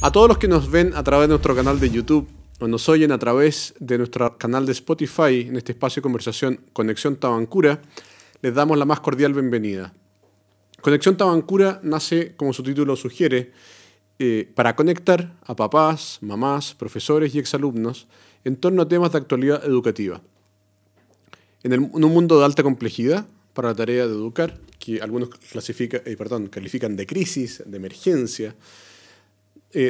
A todos los que nos ven a través de nuestro canal de YouTube o nos oyen a través de nuestro canal de Spotify en este espacio de conversación Conexión Tabancura, les damos la más cordial bienvenida. Conexión Tabancura nace, como su título sugiere, para conectar a papás, mamás, profesores y exalumnos en torno a temas de actualidad educativa. En un mundo de alta complejidad para la tarea de educar, que algunos califican de crisis, de emergencia,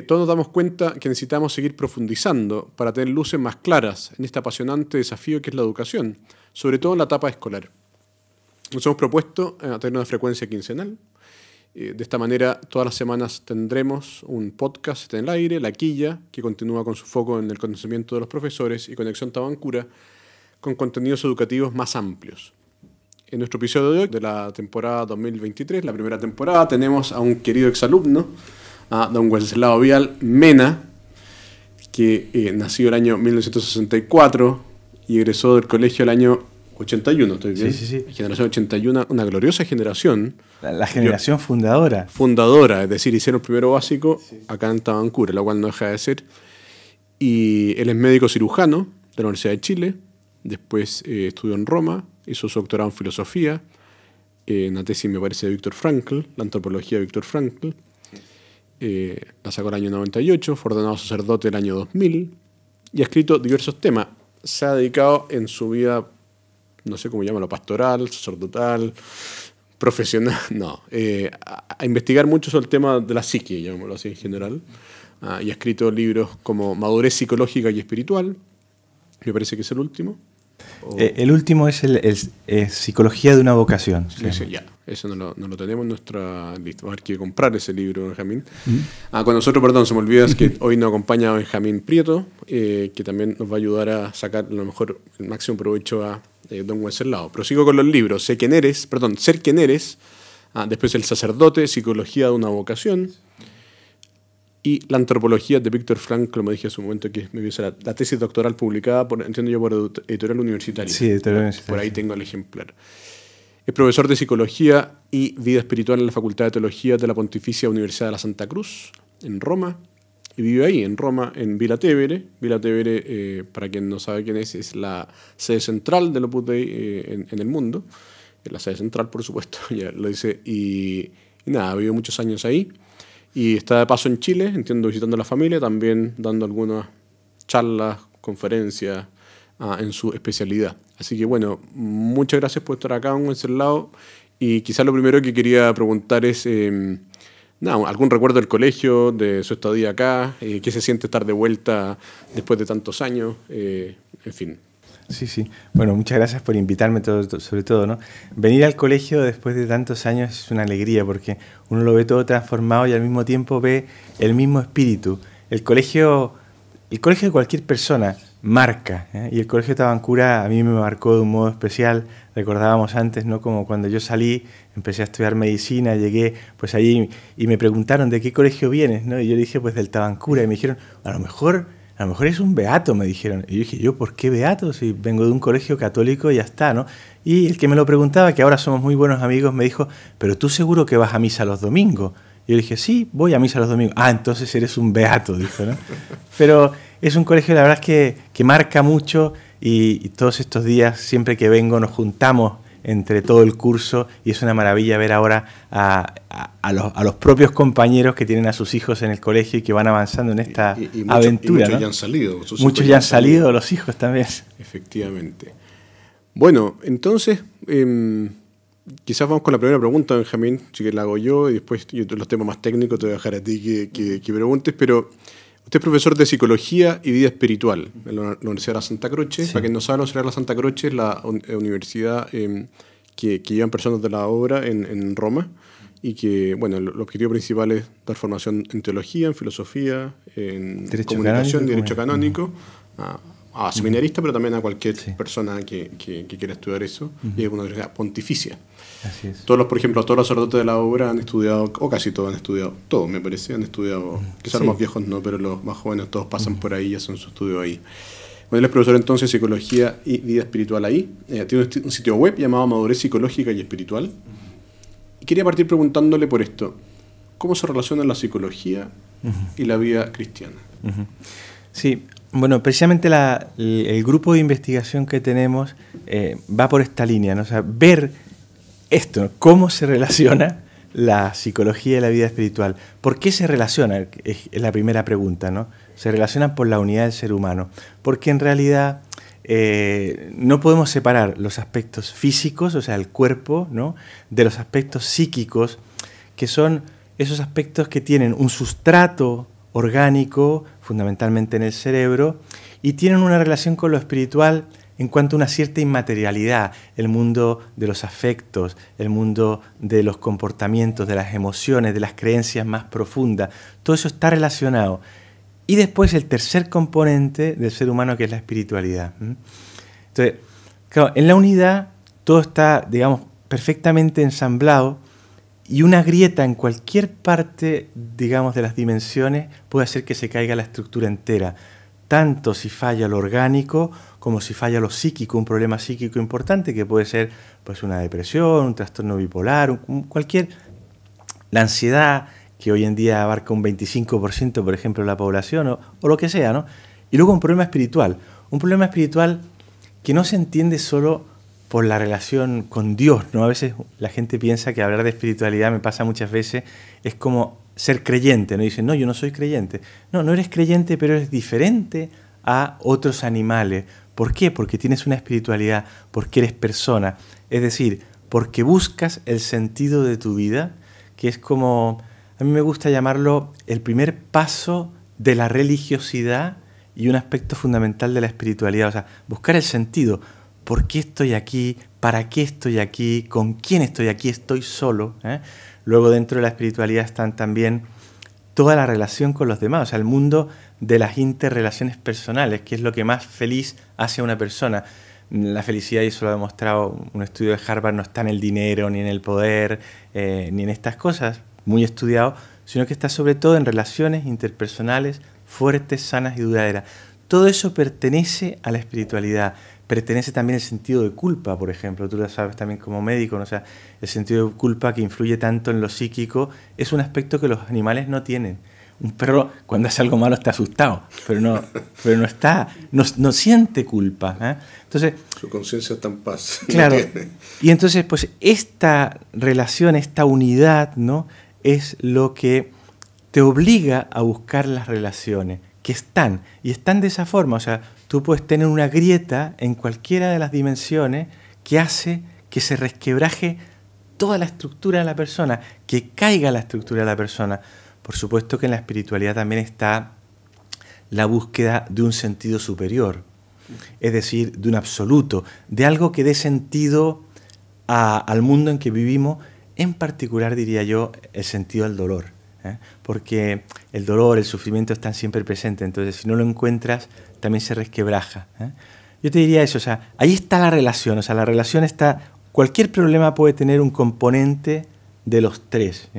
todos nos damos cuenta que necesitamos seguir profundizando para tener luces más claras en este apasionante desafío que es la educación, sobre todo en la etapa escolar. Nos hemos propuesto tener una frecuencia quincenal. De esta manera, todas las semanas tendremos un podcast en el aire, La Quilla, que continúa con su foco en el conocimiento de los profesores, y Conexión Tabancura, con contenidos educativos más amplios. En nuestro episodio de hoy, de la temporada 2023, la primera temporada, tenemos a un querido exalumno, a don Wenceslao Vial Mena, que nació el año 1964 y egresó del colegio el año 81, ¿estoy bien? Sí. Generación 81, una gloriosa generación. La generación fundadora. Fundadora, es decir, hicieron primero básico acá en Tabancura, lo cual no deja de ser. Y él es médico cirujano de la Universidad de Chile, después estudió en Roma, hizo su doctorado en filosofía, en la tesis me parece de Víctor Frankl, la antropología de Víctor Frankl. La sacó el año 98, fue ordenado sacerdote el año 2000 y ha escrito diversos temas. Se ha dedicado en su vida, no sé cómo llamarlo, pastoral, sacerdotal, profesional, a investigar mucho sobre el tema de la psique, llamémoslo así en general. Y ha escrito libros como Madurez psicológica y espiritual, me parece que es el último. El último es Psicología de una vocación. Sí, ya. Eso no lo tenemos en nuestra lista. Vamos a ver que comprar ese libro, Benjamín. Con nosotros, se me olvida, es que hoy nos acompaña Benjamín Prieto, que también nos va a ayudar a sacar a lo mejor el máximo provecho a don Wenceslao. Prosigo con los libros. Ser quien eres. Después El sacerdote, Psicología de una vocación. Y la antropología de Víctor Frankl, como dije hace un momento, que me dio la tesis doctoral publicada, por Editorial Universitaria. Sí, Editorial Universitaria. Por ahí tengo el ejemplar. Es profesor de Psicología y Vida Espiritual en la Facultad de Teología de la Pontificia Universidad de la Santa Cruz, en Roma. Y vive ahí, en Roma, en Villa Tevere. Villa Tevere, para quien no sabe quién es la sede central del Opus Dei en el mundo. Es la sede central, por supuesto, ya lo dice. Y vivió muchos años ahí. Y está de paso en Chile, entiendo, visitando a la familia, también dando algunas charlas, conferencias en su especialidad. Así que bueno, muchas gracias por estar acá, Wenceslao. Y quizás lo primero que quería preguntar es, algún recuerdo del colegio, de su estadía acá, qué se siente estar de vuelta después de tantos años, en fin. Sí. Bueno, muchas gracias por invitarme, sobre todo, ¿no? Venir al colegio después de tantos años es una alegría porque uno lo ve todo transformado y al mismo tiempo ve el mismo espíritu. El colegio de cualquier persona marca, y el colegio de Tabancura a mí me marcó de un modo especial. Recordábamos antes, ¿no? Como cuando yo salí, empecé a estudiar medicina, llegué pues allí y me preguntaron ¿de qué colegio vienes? ¿No? Y yo dije pues del Tabancura y me dijeron a lo mejor es un beato, me dijeron. Y yo dije, ¿por qué beato? Si vengo de un colegio católico y ya está, ¿no? Y el que me lo preguntaba, que ahora somos muy buenos amigos, me dijo, ¿pero tú seguro que vas a misa los domingos? Y yo dije, sí, voy a misa los domingos. Entonces eres un beato, dijo, ¿no? Pero es un colegio, la verdad es que marca mucho y todos estos días, siempre que vengo, nos juntamos entre todo el curso y es una maravilla ver ahora a los propios compañeros que tienen a sus hijos en el colegio y que van avanzando en esta aventura. Muchos ¿no? ya han salido. Muchos ya han salido, los hijos también. Efectivamente. Bueno, entonces, quizás vamos con la primera pregunta, Benjamín, si que la hago yo y después los temas más técnicos te voy a dejar a ti que preguntes, pero usted es profesor de Psicología y Vida Espiritual en la Universidad de la Santa Croce. Sí. Para quien no sabe, la Universidad de la Santa Croce es la universidad que llevan personas de la obra en Roma y que, bueno, el objetivo principal es dar formación en teología, en filosofía, en comunicación, derecho canónico, a seminaristas, pero también a cualquier persona que quiera estudiar eso. Y es una universidad pontificia. Así es. Todos los sacerdotes de la obra han estudiado, o casi todos han estudiado, todos me parece, han estudiado, quizás los más viejos no, pero los más jóvenes todos pasan por ahí y hacen su estudio ahí. Bueno, él es profesor entonces de Psicología y Vida Espiritual ahí. Tiene un sitio web llamado Madurez Psicológica y Espiritual. Y quería partir preguntándole por esto. ¿Cómo se relaciona la psicología y la vida cristiana. Sí, bueno, precisamente el grupo de investigación que tenemos va por esta línea, ¿no? O sea, ver esto, ¿no? Cómo se relaciona la psicología y la vida espiritual. ¿Por qué se relaciona? Es la primera pregunta, ¿no? Se relacionan por la unidad del ser humano. Porque en realidad no podemos separar los aspectos físicos, o sea, el cuerpo, ¿no?, de los aspectos psíquicos, que son esos aspectos que tienen un sustrato orgánico, fundamentalmente en el cerebro, y tienen una relación con lo espiritual en cuanto a una cierta inmaterialidad, el mundo de los afectos, el mundo de los comportamientos, de las emociones, de las creencias más profundas. Todo eso está relacionado. Y después el tercer componente del ser humano, que es la espiritualidad. Entonces, claro, en la unidad todo está, digamos, perfectamente ensamblado, y una grieta en cualquier parte, digamos, de las dimensiones puede hacer que se caiga la estructura entera. Tanto si falla lo orgánico como si falla lo psíquico, un problema psíquico importante que puede ser pues una depresión, un trastorno bipolar, la ansiedad, que hoy en día abarca un 25%, por ejemplo, de la población, o lo que sea, ¿no? Y luego un problema espiritual que no se entiende solo por la relación con Dios, ¿no? A veces la gente piensa que hablar de espiritualidad, me pasa muchas veces, es como ser creyente, ¿no? Dicen, no, yo no soy creyente. No, no eres creyente, pero eres diferente a otros animales. ¿Por qué? Porque tienes una espiritualidad, porque eres persona. Es decir, porque buscas el sentido de tu vida, que es como, a mí me gusta llamarlo el primer paso de la religiosidad y un aspecto fundamental de la espiritualidad. O sea, buscar el sentido. ¿Por qué estoy aquí? ¿Para qué estoy aquí? ¿Con quién estoy aquí? ¿Estoy solo? Luego, dentro de la espiritualidad están también toda la relación con los demás, o sea, el mundo de las interrelaciones personales, que es lo que más feliz hace a una persona. La felicidad, y eso lo ha demostrado un estudio de Harvard, no está en el dinero, ni en el poder, ni en estas cosas, muy estudiado, sino que está sobre todo en relaciones interpersonales fuertes, sanas y duraderas. Todo eso pertenece a la espiritualidad. Pertenece también el sentido de culpa, por ejemplo. Tú lo sabes también como médico, ¿no? O sea, el sentido de culpa, que influye tanto en lo psíquico, es un aspecto que los animales no tienen. Un perro, cuando hace algo malo, está asustado, pero no siente culpa. Entonces, su conciencia está en paz. Claro. Y entonces, pues, esta relación, esta unidad, ¿no?, es lo que te obliga a buscar las relaciones que están, y están de esa forma. O sea, tú puedes tener una grieta en cualquiera de las dimensiones que hace que se resquebraje toda la estructura de la persona, que caiga la estructura de la persona. Por supuesto que en la espiritualidad también está la búsqueda de un sentido superior, es decir, de un absoluto, de algo que dé sentido al mundo en que vivimos, en particular, diría yo, el sentido del dolor. Porque el dolor, el sufrimiento están siempre presentes, entonces si no lo encuentras, también se resquebraja. Yo te diría eso, o sea, ahí está la relación, o sea, la relación está, cualquier problema puede tener un componente de los tres.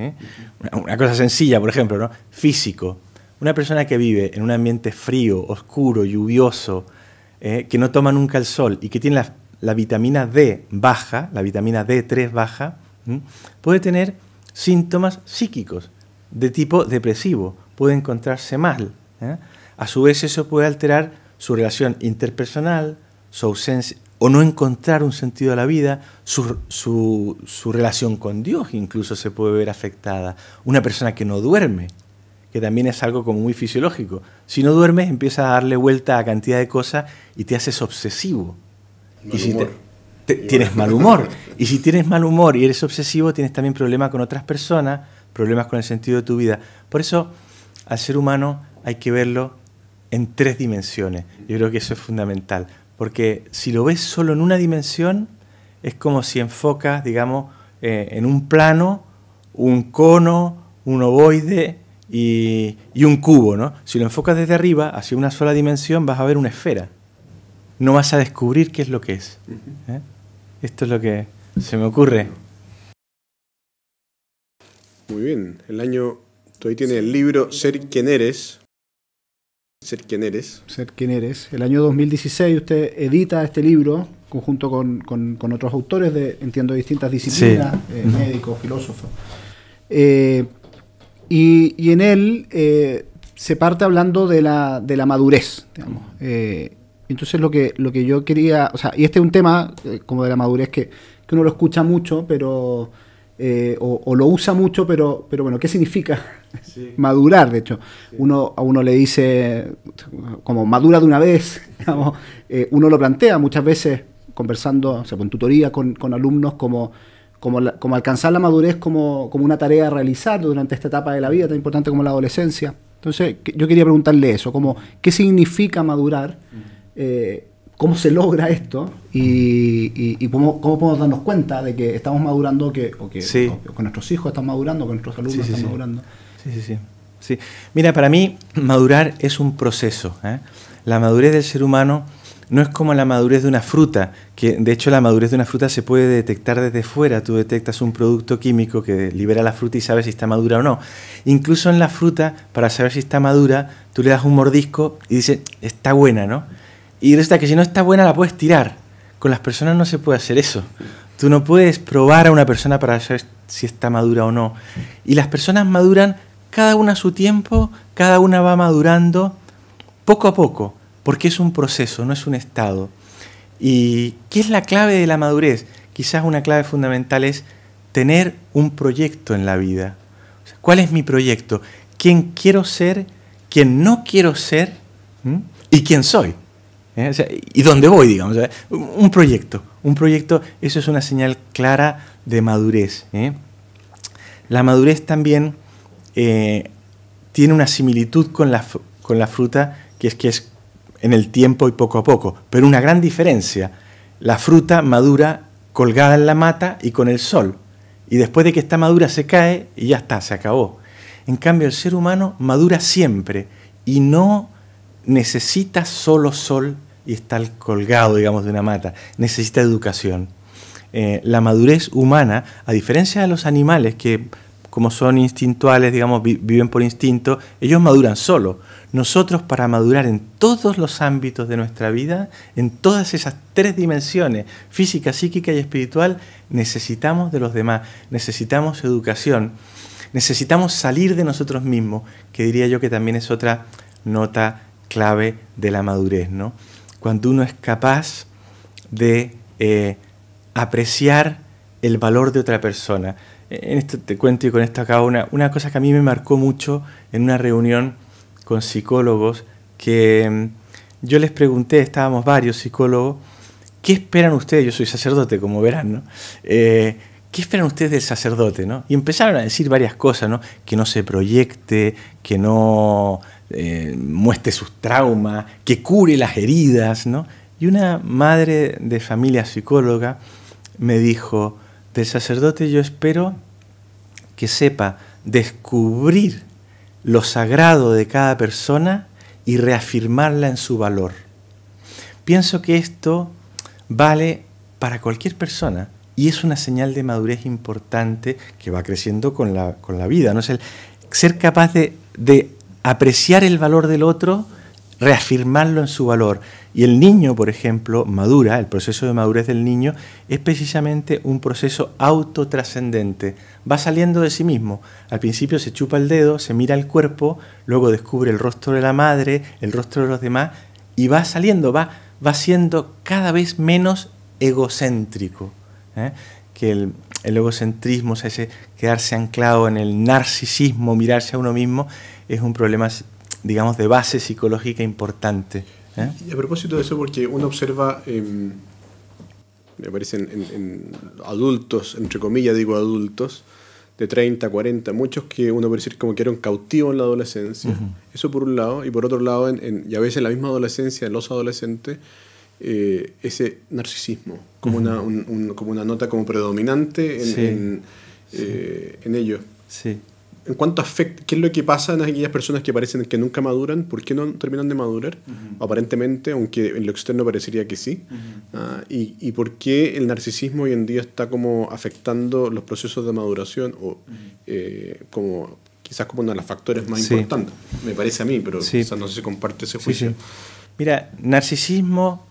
Una cosa sencilla, por ejemplo, ¿no?, físico. Una persona que vive en un ambiente frío, oscuro, lluvioso, que no toma nunca el sol y que tiene la vitamina D baja, la vitamina D3 baja, puede tener síntomas psíquicos de tipo depresivo, puede encontrarse mal. A su vez, eso puede alterar su relación interpersonal, su ausencia, o no encontrar un sentido a la vida, su relación con Dios incluso se puede ver afectada. Una persona que no duerme, que también es algo como muy fisiológico. Si no duermes, empiezas a darle vuelta a cantidad de cosas y te haces obsesivo. Mal humor. Tienes mal humor. Y si tienes mal humor y eres obsesivo, tienes también problemas con otras personas, problemas con el sentido de tu vida. Por eso, al ser humano hay que verlo en tres dimensiones. Yo creo que eso es fundamental. Porque si lo ves solo en una dimensión, es como si enfocas, digamos, en un plano, un cono, un ovoide y un cubo, ¿no? Si lo enfocas desde arriba, hacia una sola dimensión, vas a ver una esfera. No vas a descubrir qué es lo que es. Esto es lo que se me ocurre. Muy bien. Tú ahí tienes el libro Ser quien eres. Ser quien eres. Ser quien eres. El año 2016 usted edita este libro conjunto con otros autores de, entiendo, distintas disciplinas, sí. Médicos, filósofos. Y en él se parte hablando de la madurez, digamos. Entonces lo que yo quería, o sea, y este es un tema como de la madurez que uno lo escucha mucho, pero o lo usa mucho, pero bueno, ¿qué significa madurar? De hecho, a uno le dice como madura de una vez, digamos, uno lo plantea muchas veces conversando, o sea, en tutoría con alumnos como alcanzar la madurez como una tarea a realizar durante esta etapa de la vida tan importante como la adolescencia. Entonces, yo quería preguntarle eso, como, ¿qué significa madurar? ¿Cómo se logra esto? Y cómo podemos darnos cuenta de que estamos madurando, o que con nuestros hijos están madurando, con nuestros alumnos están madurando. Sí. Mira, para mí, madurar es un proceso, ¿eh? La madurez del ser humano no es como la madurez de una fruta, que de hecho la madurez de una fruta se puede detectar desde fuera. Tú detectas un producto químico que libera la fruta y sabes si está madura o no. Incluso en la fruta, para saber si está madura, tú le das un mordisco y dices, está buena, ¿no? Y resulta que si no está buena la puedes tirar. Con las personas no se puede hacer eso. Tú no puedes probar a una persona para saber si está madura o no. Y las personas maduran cada una a su tiempo, cada una va madurando poco a poco. Porque es un proceso, no es un estado. ¿Y qué es la clave de la madurez? Quizás una clave fundamental es tener un proyecto en la vida. O sea, ¿cuál es mi proyecto? ¿Quién quiero ser? ¿Quién no quiero ser? ¿Y quién soy? O sea, ¿y dónde voy, digamos? O sea, un proyecto, eso es una señal clara de madurez. La madurez también tiene una similitud con la fruta, que es en el tiempo y poco a poco, pero una gran diferencia. La fruta madura colgada en la mata y con el sol, y después de que está madura se cae y ya está, se acabó. En cambio, el ser humano madura siempre y no necesita solo sol y estar colgado, digamos, de una mata. Necesita educación. La madurez humana, a diferencia de los animales que, como son instintuales, digamos, viven por instinto, ellos maduran solo. Nosotros, para madurar en todos los ámbitos de nuestra vida, en todas esas tres dimensiones, física, psíquica y espiritual, necesitamos de los demás, necesitamos educación, necesitamos salir de nosotros mismos, que diría yo que también es otra nota clave de la madurez, ¿no? Cuando uno es capaz de apreciar el valor de otra persona. En esto te cuento y con esto acabo una cosa que a mí me marcó mucho en una reunión con psicólogos, que yo les pregunté, estábamos varios psicólogos, ¿qué esperan ustedes? Yo soy sacerdote, como verán, ¿no? ¿Qué esperan ustedes del sacerdote, ¿no? Y empezaron a decir varias cosas, ¿no? Que no se proyecte, que no muestre sus traumas, que cure las heridas, ¿no? Y una madre de familia psicóloga me dijo, del sacerdote yo espero que sepa descubrir lo sagrado de cada persona y reafirmarla en su valor. Pienso que esto vale para cualquier persona y es una señal de madurez importante que va creciendo con la vida, ¿no? Es el ser capaz de apreciar el valor del otro, reafirmarlo en su valor. Y el niño, por ejemplo, madura, el proceso de madurez del niño es precisamente un proceso autotrascendente. Va saliendo de sí mismo. Al principio se chupa el dedo, se mira el cuerpo, luego descubre el rostro de la madre, el rostro de los demás, y va saliendo, va siendo cada vez menos egocéntrico. Que el egocentrismo, o sea, ese quedarse anclado en el narcisismo, mirarse a uno mismo, es un problema, digamos, de base psicológica importante. Y a propósito de eso, porque uno observa, me parece en adultos, entre comillas digo adultos, de 30, 40, muchos que uno puede decir como que eran cautivos en la adolescencia. Eso por un lado, y por otro lado, y a veces en la misma adolescencia, en los adolescentes, ese narcisismo, como, como una nota como predominante en ellos. Sí. En cuanto a afecto, ¿qué es lo que pasa en aquellas personas que parecen que nunca maduran? ¿Por qué no terminan de madurar? Aparentemente, aunque en lo externo parecería que sí. ¿Y por qué el narcisismo hoy en día está como afectando los procesos de maduración? O como quizás como uno de los factores más importantes. Me parece a mí, pero quizás no sé si comparte ese juicio. Mira, narcisismo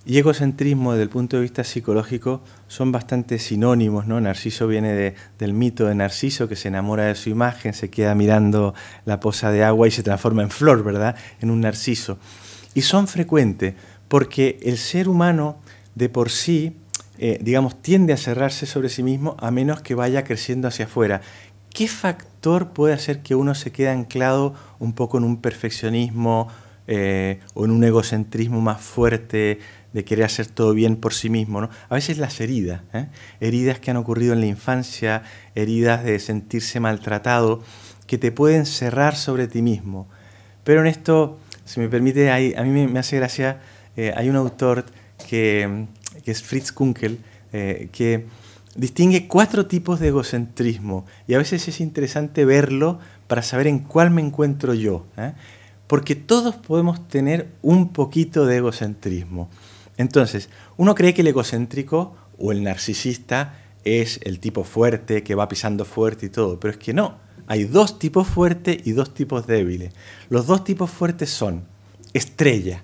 y egocentrismo desde el punto de vista psicológico son bastante sinónimos, ¿no? Narciso viene del mito de Narciso, que se enamora de su imagen, se queda mirando la poza de agua y se transforma en flor, ¿verdad? En un narciso. Y son frecuentes porque el ser humano de por sí, digamos, tiende a cerrarse sobre sí mismo a menos que vaya creciendo hacia afuera. ¿Qué factor puede hacer que uno se quede anclado un poco en un perfeccionismo o en un egocentrismo más fuerte de querer hacer todo bien por sí mismo, ¿no? A veces las heridas, heridas que han ocurrido en la infancia, heridas de sentirse maltratado, que te pueden cerrar sobre ti mismo. Pero en esto, si me permite, a mí me hace gracia, hay un autor que es Fritz Kunkel, que distingue 4 tipos de egocentrismo, y a veces es interesante verlo para saber en cuál me encuentro yo, porque todos podemos tener un poquito de egocentrismo. Entonces, uno cree que el egocéntrico o el narcisista es el tipo fuerte, que va pisando fuerte y todo, pero es que no. Hay 2 tipos fuertes y 2 tipos débiles. Los 2 tipos fuertes son estrella.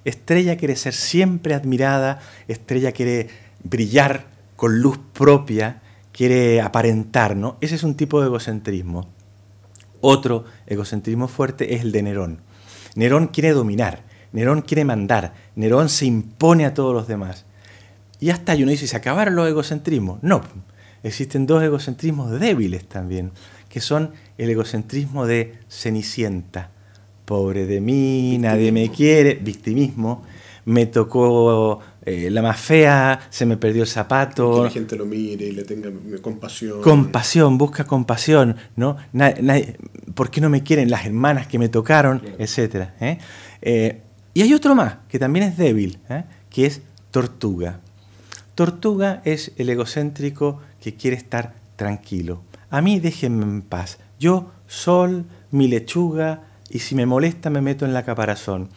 Estrella quiere ser siempre admirada, estrella quiere brillar con luz propia, quiere aparentar, ¿no? Ese es un tipo de egocentrismo. Otro egocentrismo fuerte es el de Nerón. Nerón quiere dominar, Nerón quiere mandar, Nerón se impone a todos los demás. Y hasta ahí uno dice, ¿se acabaron los egocentrismos? No, existen 2 egocentrismos débiles también, que son el egocentrismo de Cenicienta. Pobre de mí, nadie me quiere, victimismo, me tocó la más fea, se me perdió el zapato. Que la gente lo mire y le tenga compasión. Compasión, busca compasión, ¿no? ¿Por qué no me quieren las hermanas que me tocaron? Claro. Etcétera. Y hay otro más, que también es débil, que es Tortuga. Tortuga es el egocéntrico que quiere estar tranquilo. A mí déjenme en paz. Yo, sol, mi lechuga, y si me molesta me meto en la caparazón.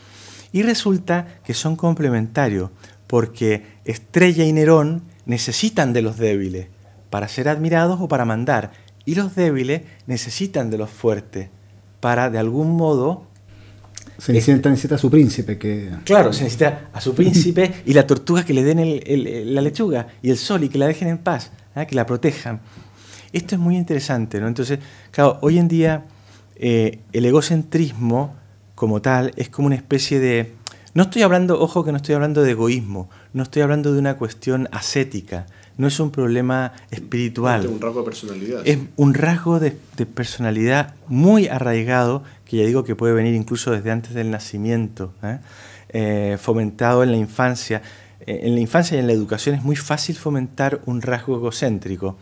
Y resulta que son complementarios, porque Estrella y Nerón necesitan de los débiles para ser admirados o para mandar, y los débiles necesitan de los fuertes para, de algún modo... Cenicienta necesita a su príncipe. Claro, se necesita a su príncipe y la tortuga que le den la lechuga, y el sol, y que la dejen en paz, que la protejan. Esto es muy interesante, ¿no? Entonces, claro, hoy en día el egocentrismo como tal es como una especie de... No estoy hablando, ojo que no estoy hablando de egoísmo, no estoy hablando de una cuestión ascética, no es un problema espiritual. Es un rasgo de personalidad. Es un rasgo de personalidad muy arraigado, que ya digo que puede venir incluso desde antes del nacimiento, fomentado en la infancia. En la infancia y en la educación es muy fácil fomentar un rasgo egocéntrico.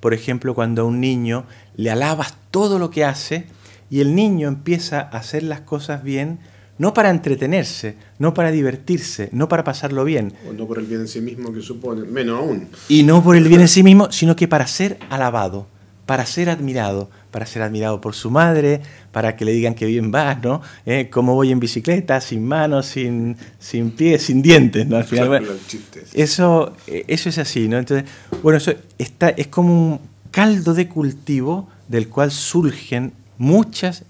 Por ejemplo, cuando a un niño le alabas todo lo que hace y el niño empieza a hacer las cosas bien, no para entretenerse, no para divertirse, no para pasarlo bien. O no por el bien en sí mismo que supone, menos aún. Y no por el bien en sí mismo, sino que para ser alabado, para ser admirado por su madre, para que le digan que bien vas, ¿no? Cómo voy en bicicleta, sin manos, sin pies, sin dientes, ¿no? Al final, bueno, eso es así, ¿no? Entonces, bueno, eso es como un caldo de cultivo del cual surgen muchas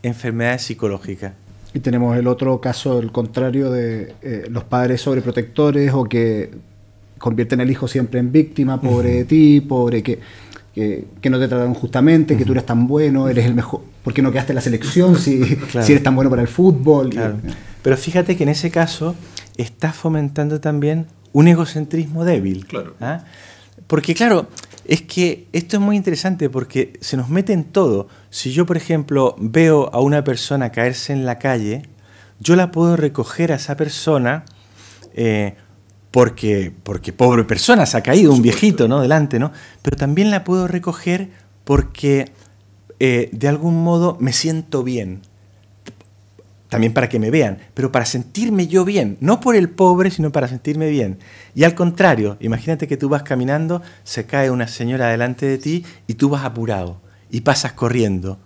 enfermedades psicológicas. Y tenemos el otro caso, el contrario, de los padres sobreprotectores o que convierten al hijo siempre en víctima, pobre de ti, pobre que no te trataron justamente, que tú eres tan bueno, eres el mejor, ¿por qué no quedaste en la selección si eres tan bueno para el fútbol? Claro. Pero fíjate que en ese caso estás fomentando también un egocentrismo débil. Claro. Porque claro, es que esto es muy interesante porque se nos mete en todo. Si yo, por ejemplo, veo a una persona caerse en la calle, yo la puedo recoger a esa persona porque pobre persona, se ha caído un viejito, ¿no? Delante, ¿no? Pero también la puedo recoger porque de algún modo me siento bien. También para que me vean, pero para sentirme yo bien, no por el pobre, sino para sentirme bien. Y al contrario, imagínate que tú vas caminando, se cae una señora delante de ti y tú vas apurado y pasas corriendo.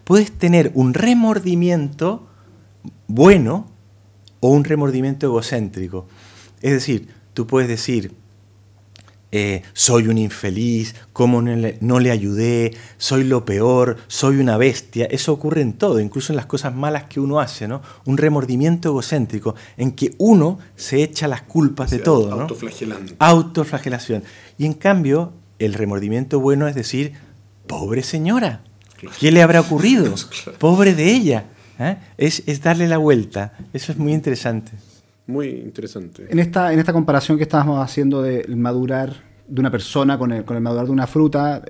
Puedes tener un remordimiento bueno o un remordimiento egocéntrico. Es decir, tú puedes decir, soy un infeliz, cómo no le ayudé, soy lo peor, soy una bestia. Eso ocurre en todo, incluso en las cosas malas que uno hace, ¿no? Un remordimiento egocéntrico en que uno se echa las culpas de todo, ¿no? Autoflagelante. Autoflagelación. Y en cambio, el remordimiento bueno es decir, pobre señora, Claro. ¿qué le habrá ocurrido? Claro. Pobre de ella. Es darle la vuelta. Eso es muy interesante. Muy interesante. En esta comparación que estábamos haciendo del madurar de una persona con el madurar de una fruta,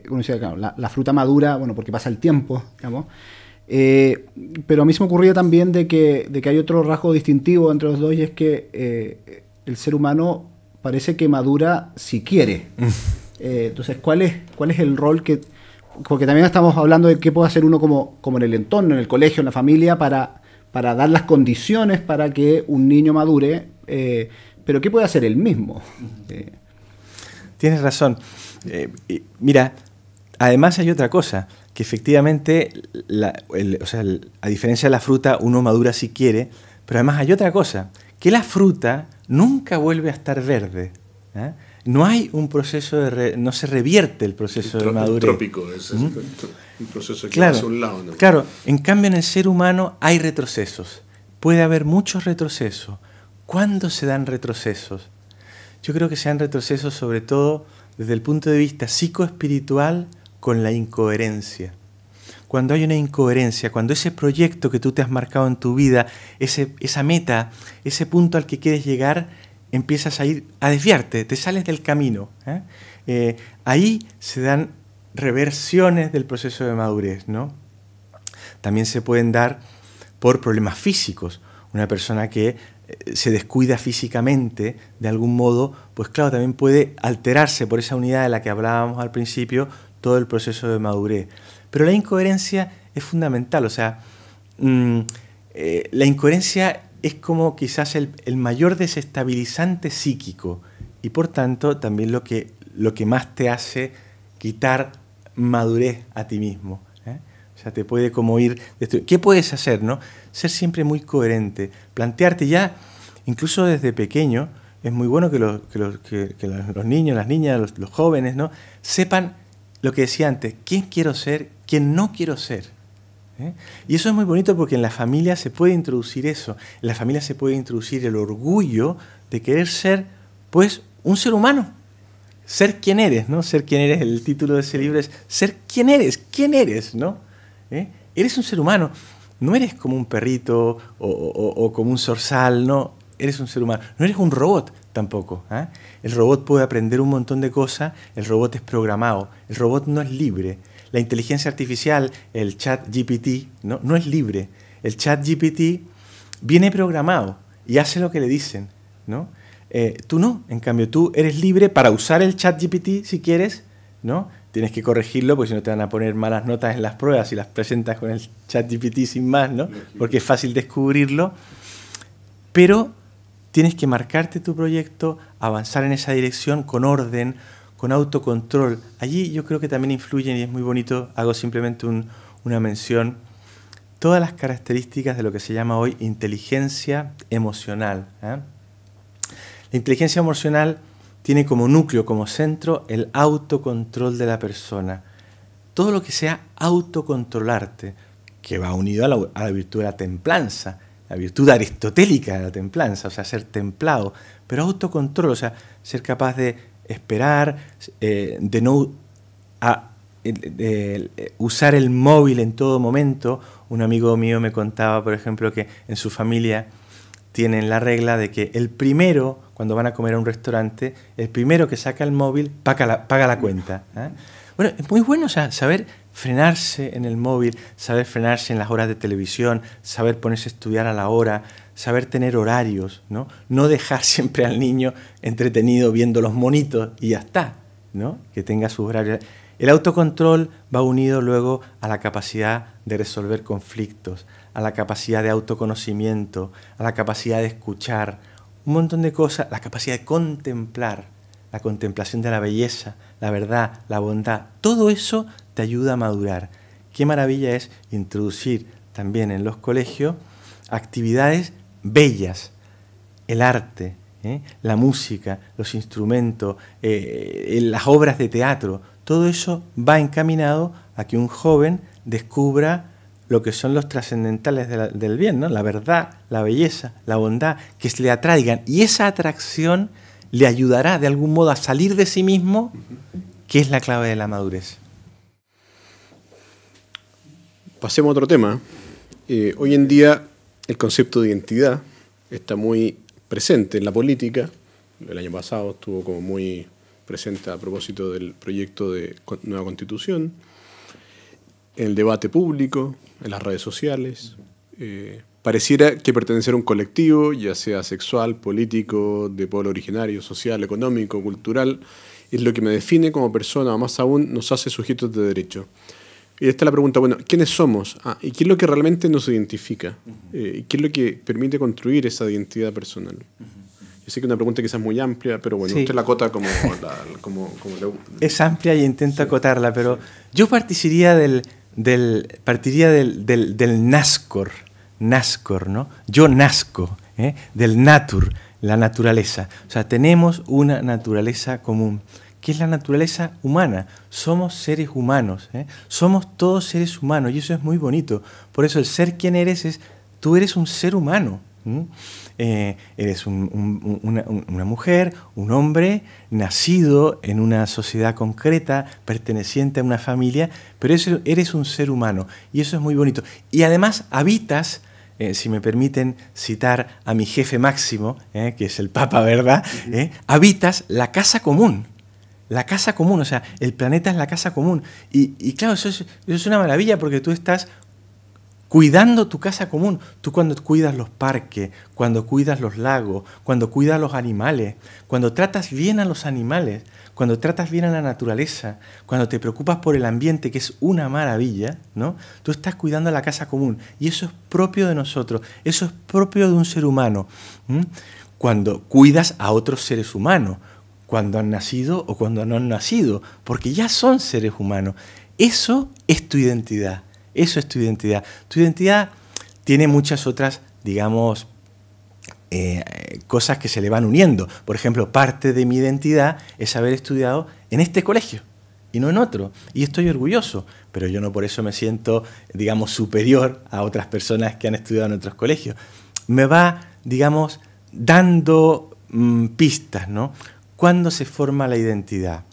uno decía, claro, la fruta madura, bueno, porque pasa el tiempo, digamos. Pero a mí se me ocurría también de que hay otro rasgo distintivo entre los dos, y es que el ser humano parece que madura si quiere. Entonces, ¿cuál es el rol que...? Porque también estamos hablando de qué puede hacer uno como en el entorno, en el colegio, en la familia, para dar las condiciones para que un niño madure, pero ¿qué puede hacer él mismo? Tienes razón. Mira, además hay otra cosa, que efectivamente, a diferencia de la fruta, uno madura si quiere, pero además hay otra cosa, que la fruta nunca vuelve a estar verde. No hay un proceso no se revierte el proceso de madurez. Trópico, es un proceso que Claro, va hacia un lado, ¿no? claro, en cambio en el ser humano hay retrocesos. Puede haber muchos retrocesos. ¿Cuándo se dan retrocesos? Yo creo que se dan retrocesos sobre todo desde el punto de vista psicoespiritual con la incoherencia. Cuando hay una incoherencia, cuando ese proyecto que tú te has marcado en tu vida, esa meta, ese punto al que quieres llegar, empiezas a desviarte, te sales del camino. Ahí se dan reversiones del proceso de madurez, ¿no? También se pueden dar por problemas físicos. Una persona que se descuida físicamente, de algún modo, pues claro, también puede alterarse por esa unidad de la que hablábamos al principio, todo el proceso de madurez. Pero la incoherencia es fundamental, o sea, la incoherencia es como quizás el mayor desestabilizante psíquico y por tanto también lo que más te hace quitar madurez a ti mismo. O sea, te puede como ir... ¿Qué puedes hacer, no? Ser siempre muy coherente, plantearte ya, incluso desde pequeño, es muy bueno que los niños, las niñas, los jóvenes, ¿no? Sepan lo que decía antes, quién quiero ser, quién no quiero ser. Y eso es muy bonito porque en la familia se puede introducir eso. En la familia se puede introducir el orgullo de querer ser, pues, un ser humano. Ser quien eres, ¿no? Ser quien eres, el título de ese libro es ser quien eres, ¿no? Eres un ser humano. No eres como un perrito o como un zorzal, no. Eres un ser humano. No eres un robot tampoco. El robot puede aprender un montón de cosas, el robot es programado, el robot no es libre. La inteligencia artificial, el chat GPT, no es libre. El chat GPT viene programado y hace lo que le dicen, ¿no? Tú no, en cambio tú eres libre para usar el chat GPT si quieres, ¿no? Tienes que corregirlo porque si no te van a poner malas notas en las pruebas si las presentas con el chat GPT sin más, ¿no? Porque es fácil descubrirlo. Pero tienes que marcarte tu proyecto, avanzar en esa dirección con orden, con autocontrol. Allí yo creo que también influyen, y es muy bonito, hago simplemente una mención, todas las características de lo que se llama hoy inteligencia emocional. La inteligencia emocional tiene como núcleo, como centro, el autocontrol de la persona. Todo lo que sea autocontrolarte, que va unido a la virtud de la templanza, la virtud aristotélica de la templanza, o sea, ser templado, pero autocontrol, o sea, ser capaz de esperar, de no usar el móvil en todo momento. Un amigo mío me contaba, por ejemplo, que en su familia tienen la regla de que el primero, cuando van a comer a un restaurante, el primero que saca el móvil paga la cuenta. Bueno, es muy bueno, o sea, saber frenarse en el móvil, saber frenarse en las horas de televisión, saber ponerse a estudiar a la hora, saber tener horarios, ¿no? No dejar siempre al niño entretenido viendo los monitos y ya está, ¿no? Que tenga sus horarios. El autocontrol va unido luego a la capacidad de resolver conflictos, a la capacidad de autoconocimiento, a la capacidad de escuchar, un montón de cosas, la capacidad de contemplar, la contemplación de la belleza, la verdad, la bondad. Todo eso te ayuda a madurar. Qué maravilla es introducir también en los colegios actividades bellas, el arte, la música, los instrumentos, las obras de teatro, todo eso va encaminado a que un joven descubra lo que son los trascendentales del bien, ¿no? La verdad, la belleza, la bondad, que se le atraigan. Y esa atracción le ayudará de algún modo a salir de sí mismo, que es la clave de la madurez. Pasemos a otro tema. Hoy en día el concepto de identidad está muy presente en la política. El año pasado estuvo como muy presente a propósito del proyecto de nueva constitución, en el debate público, en las redes sociales. Pareciera que pertenecer a un colectivo, ya sea sexual, político, de pueblo originario, social, económico, cultural, es lo que me define como persona, o más aún nos hace sujetos de derecho. Y esta es la pregunta, bueno, ¿quiénes somos? ¿Y qué es lo que realmente nos identifica? ¿Y qué es lo que permite construir esa identidad personal? Yo sé que es una pregunta quizás muy amplia, pero bueno, sí. Usted la acota como Es amplia y intento acotarla, pero yo partiría del NASCOR, ¿no? Yo nazco, del natur, la naturaleza. O sea, tenemos una naturaleza común. ¿Qué es la naturaleza humana? Somos seres humanos, somos todos seres humanos y eso es muy bonito. Por eso el ser quien eres tú eres un ser humano. Eres una mujer, un hombre, nacido en una sociedad concreta, perteneciente a una familia, pero eres un ser humano y eso es muy bonito. Y además habitas, si me permiten citar a mi jefe máximo, que es el Papa, ¿verdad? Habitas la casa común. La casa común, o sea, el planeta es la casa común. Y claro, eso es una maravilla porque tú estás cuidando tu casa común. Tú cuando cuidas los parques, cuando cuidas los lagos, cuando cuidas los animales, cuando tratas bien a los animales, cuando tratas bien a la naturaleza, cuando te preocupas por el ambiente, que es una maravilla, ¿no? Tú estás cuidando la casa común y eso es propio de nosotros, eso es propio de un ser humano. Cuando cuidas a otros seres humanos, cuando han nacido o cuando no han nacido, porque ya son seres humanos. Eso es tu identidad. Eso es tu identidad. Tu identidad tiene muchas otras, digamos, cosas que se le van uniendo. Por ejemplo, parte de mi identidad es haber estudiado en este colegio y no en otro. Y estoy orgulloso, pero yo no por eso me siento, digamos, superior a otras personas que han estudiado en otros colegios. Me va, digamos, dando pistas, ¿no? ¿Cuándo se forma la identidad?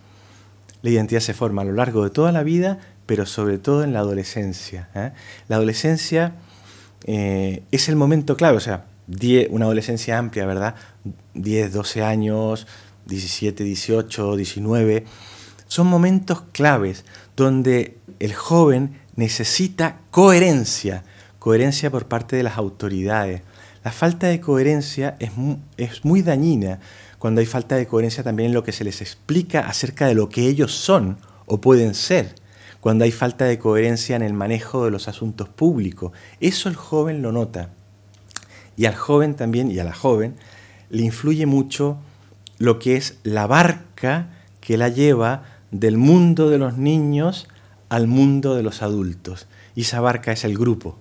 La identidad se forma a lo largo de toda la vida, pero sobre todo en la adolescencia. La adolescencia es el momento clave, o sea, una adolescencia amplia, ¿verdad? 10, 12 años, 17, 18, 19. Son momentos claves donde el joven necesita coherencia por parte de las autoridades. La falta de coherencia es muy dañina. Cuando hay falta de coherencia también en lo que se les explica acerca de lo que ellos son o pueden ser. Cuando hay falta de coherencia en el manejo de los asuntos públicos. Eso el joven lo nota. Y al joven también, y a la joven, le influye mucho lo que es la barca que la lleva del mundo de los niños al mundo de los adultos. Y esa barca es el grupo.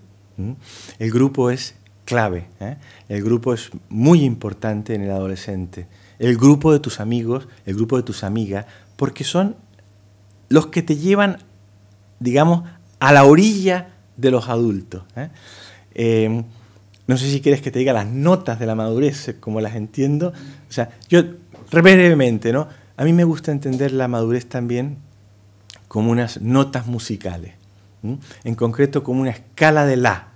El grupo es clave. El grupo es muy importante en el adolescente. El grupo de tus amigos, el grupo de tus amigas, porque son los que te llevan, digamos, a la orilla de los adultos. No sé si quieres que te diga las notas de la madurez, como las entiendo. O sea, yo, brevemente, ¿no? A mí me gusta entender la madurez también como unas notas musicales. En concreto, como una escala de la,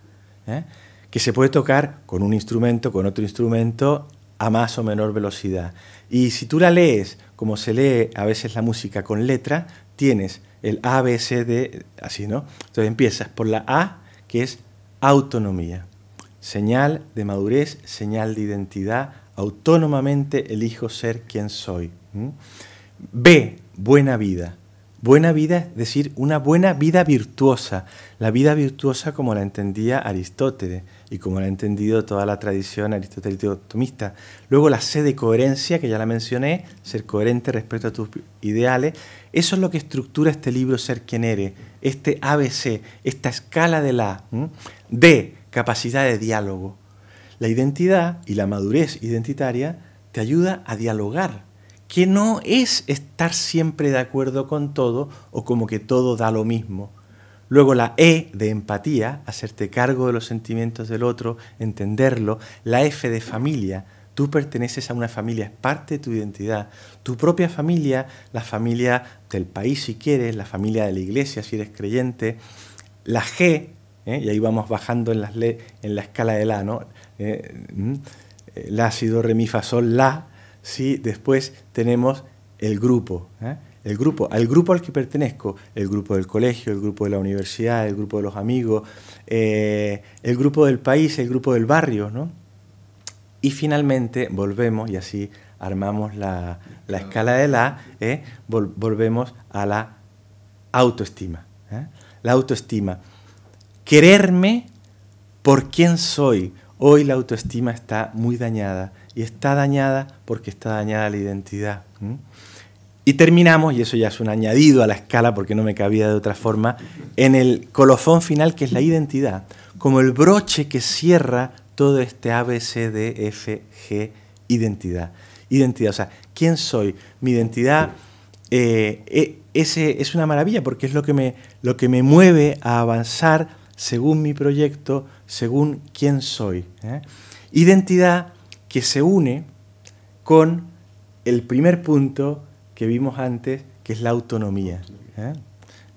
que se puede tocar con un instrumento, con otro instrumento, a más o menor velocidad. Y si tú la lees, como se lee a veces la música con letra, tienes el A, B, C, D, así, ¿no? Entonces empiezas por la A, que es autonomía. Señal de madurez, señal de identidad, autónomamente elijo ser quien soy. B, buena vida. Buena vida es decir, una buena vida virtuosa. La vida virtuosa como la entendía Aristóteles y como la ha entendido toda la tradición aristotélico-tomista. Luego la C de coherencia, que ya la mencioné, ser coherente respecto a tus ideales. Eso es lo que estructura este libro Ser quien eres, este ABC, esta escala de la. D, capacidad de diálogo. La identidad y la madurez identitaria te ayuda a dialogar, que no es estar siempre de acuerdo con todo o como que todo da lo mismo. Luego la E de empatía, hacerte cargo de los sentimientos del otro, entenderlo. La F de familia, tú perteneces a una familia, es parte de tu identidad. Tu propia familia, la familia del país si quieres, la familia de la iglesia si eres creyente. La G, y ahí vamos bajando en la escala de la, ¿no? La, si, do, re, mi, fa, sol, la. Sí, después tenemos el grupo, el grupo al que pertenezco, el grupo del colegio, el grupo de la universidad, el grupo de los amigos, el grupo del país, el grupo del barrio, ¿no? Y finalmente volvemos, y así armamos la escala de la, volvemos a la autoestima. La autoestima. Quererme por quién soy. Hoy la autoestima está muy dañada, y está dañada porque está dañada la identidad. Y terminamos, y eso ya es un añadido a la escala porque no me cabía de otra forma, en el colofón final que es la identidad, como el broche que cierra todo este A, B, C, D, F, G, identidad. Identidad, o sea, ¿quién soy? Mi identidad es una maravilla porque es lo que me mueve a avanzar según mi proyecto, según quién soy. Identidad que se une con el primer punto que vimos antes, que es la autonomía. La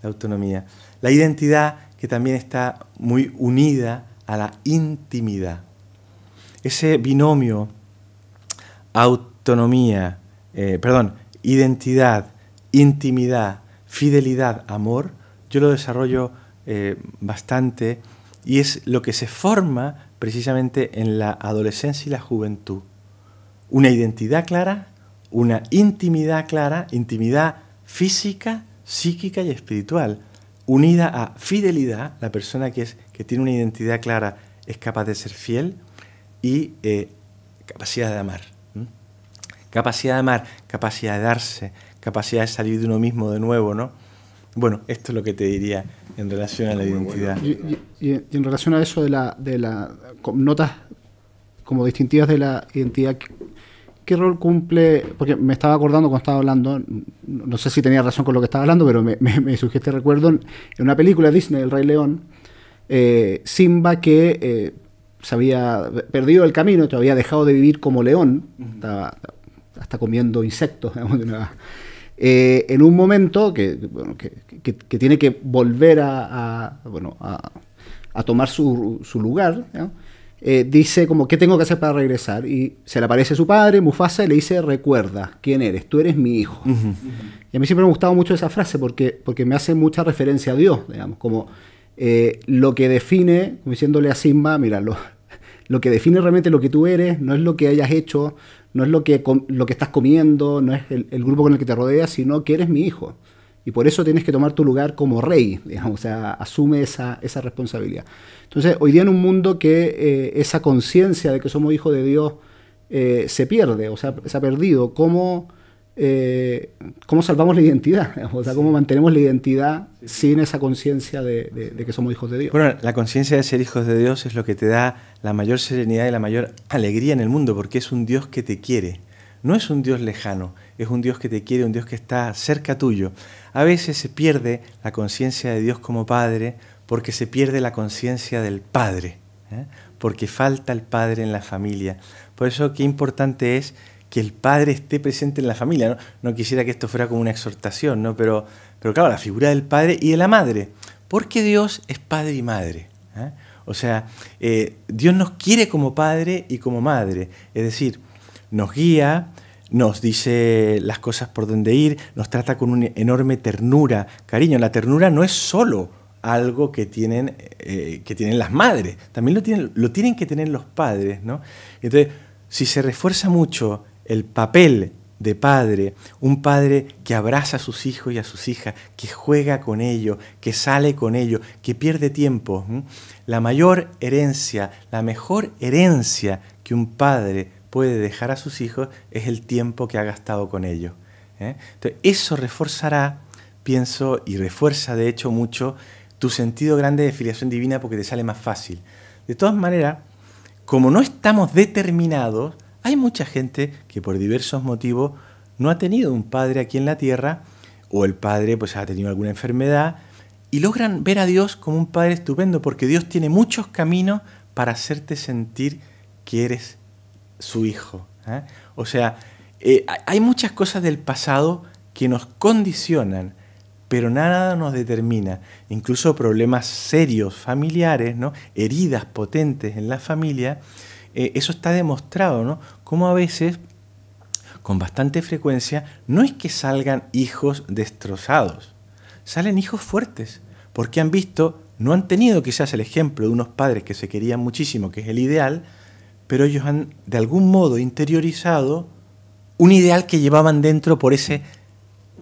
autonomía. La identidad que también está muy unida a la intimidad. Ese binomio identidad, intimidad, fidelidad, amor, yo lo desarrollo bastante y es lo que se forma precisamente en la adolescencia y la juventud. Una identidad clara, una intimidad clara, intimidad física, psíquica y espiritual, unida a fidelidad. La persona que tiene una identidad clara es capaz de ser fiel y capacidad de amar. Capacidad de amar, capacidad de darse, capacidad de salir de uno mismo de nuevo, ¿no? Bueno, esto es lo que te diría en relación a la identidad. Y en relación a eso de la notas como distintivas de la identidad, ¿qué rol cumple? Porque me estaba acordando cuando estaba hablando, no sé si tenía razón con lo que estaba hablando, pero me surgió este recuerdo en una película de Disney, El Rey León, Simba que se había perdido el camino, te había dejado de vivir como león, estaba hasta comiendo insectos, digamos, en un momento que tiene que volver a tomar su lugar, ¿no? Dice como, ¿qué tengo que hacer para regresar? Y se le aparece su padre, Mufasa, y le dice, recuerda, ¿quién eres? Tú eres mi hijo. Y a mí siempre me ha gustado mucho esa frase porque me hace mucha referencia a Dios, digamos, como lo que define, como diciéndole a Simba, mira, lo que define realmente lo que tú eres no es lo que hayas hecho, no es lo que estás comiendo, no es el grupo con el que te rodeas, sino que eres mi hijo. Y por eso tienes que tomar tu lugar como rey, digamos, o sea, asume esa responsabilidad. Entonces, hoy día en un mundo que esa conciencia de que somos hijos de Dios se pierde, o sea, se ha perdido, ¿cómo salvamos la identidad? Digamos, o sea, ¿cómo mantenemos la identidad sin esa conciencia de que somos hijos de Dios? Bueno, la conciencia de ser hijos de Dios es lo que te da la mayor serenidad y la mayor alegría en el mundo, porque es un Dios que te quiere. No es un Dios lejano, es un Dios que te quiere, un Dios que está cerca tuyo. A veces se pierde la conciencia de Dios como Padre porque se pierde la conciencia del Padre, porque falta el Padre en la familia. Por eso qué importante es que el Padre esté presente en la familia. No quisiera que esto fuera como una exhortación, ¿no? Pero claro, la figura del Padre y de la Madre, porque Dios es Padre y Madre. O sea, Dios nos quiere como Padre y como Madre, es decir, nos guía, nos dice las cosas por dónde ir, nos trata con una enorme ternura, cariño. La ternura no es solo algo que tienen las madres, también lo tienen que tener los padres, ¿no? Entonces, si se refuerza mucho el papel de padre, un padre que abraza a sus hijos y a sus hijas, que juega con ellos, que sale con ellos, que pierde tiempo, la mayor herencia, la mejor herencia que un padre puede dejar a sus hijos es el tiempo que ha gastado con ellos. Entonces, eso reforzará, pienso, y refuerza de hecho mucho tu sentido grande de filiación divina porque te sale más fácil. De todas maneras, como no estamos determinados Hay mucha gente que por diversos motivos no ha tenido un padre aquí en la tierra, o el padre pues ha tenido alguna enfermedad, y logran ver a Dios como un padre estupendo, porque Dios tiene muchos caminos para hacerte sentir que eres su hijo. O sea, hay muchas cosas del pasado que nos condicionan, pero nada nos determina. Incluso problemas serios familiares, ¿no? Heridas potentes en la familia, eso está demostrado, ¿no? Como a veces, con bastante frecuencia, no es que salgan hijos destrozados, salen hijos fuertes, porque han visto, no han tenido quizás el ejemplo de unos padres que se querían muchísimo, que es el ideal, pero ellos han de algún modo interiorizado un ideal que llevaban dentro por esa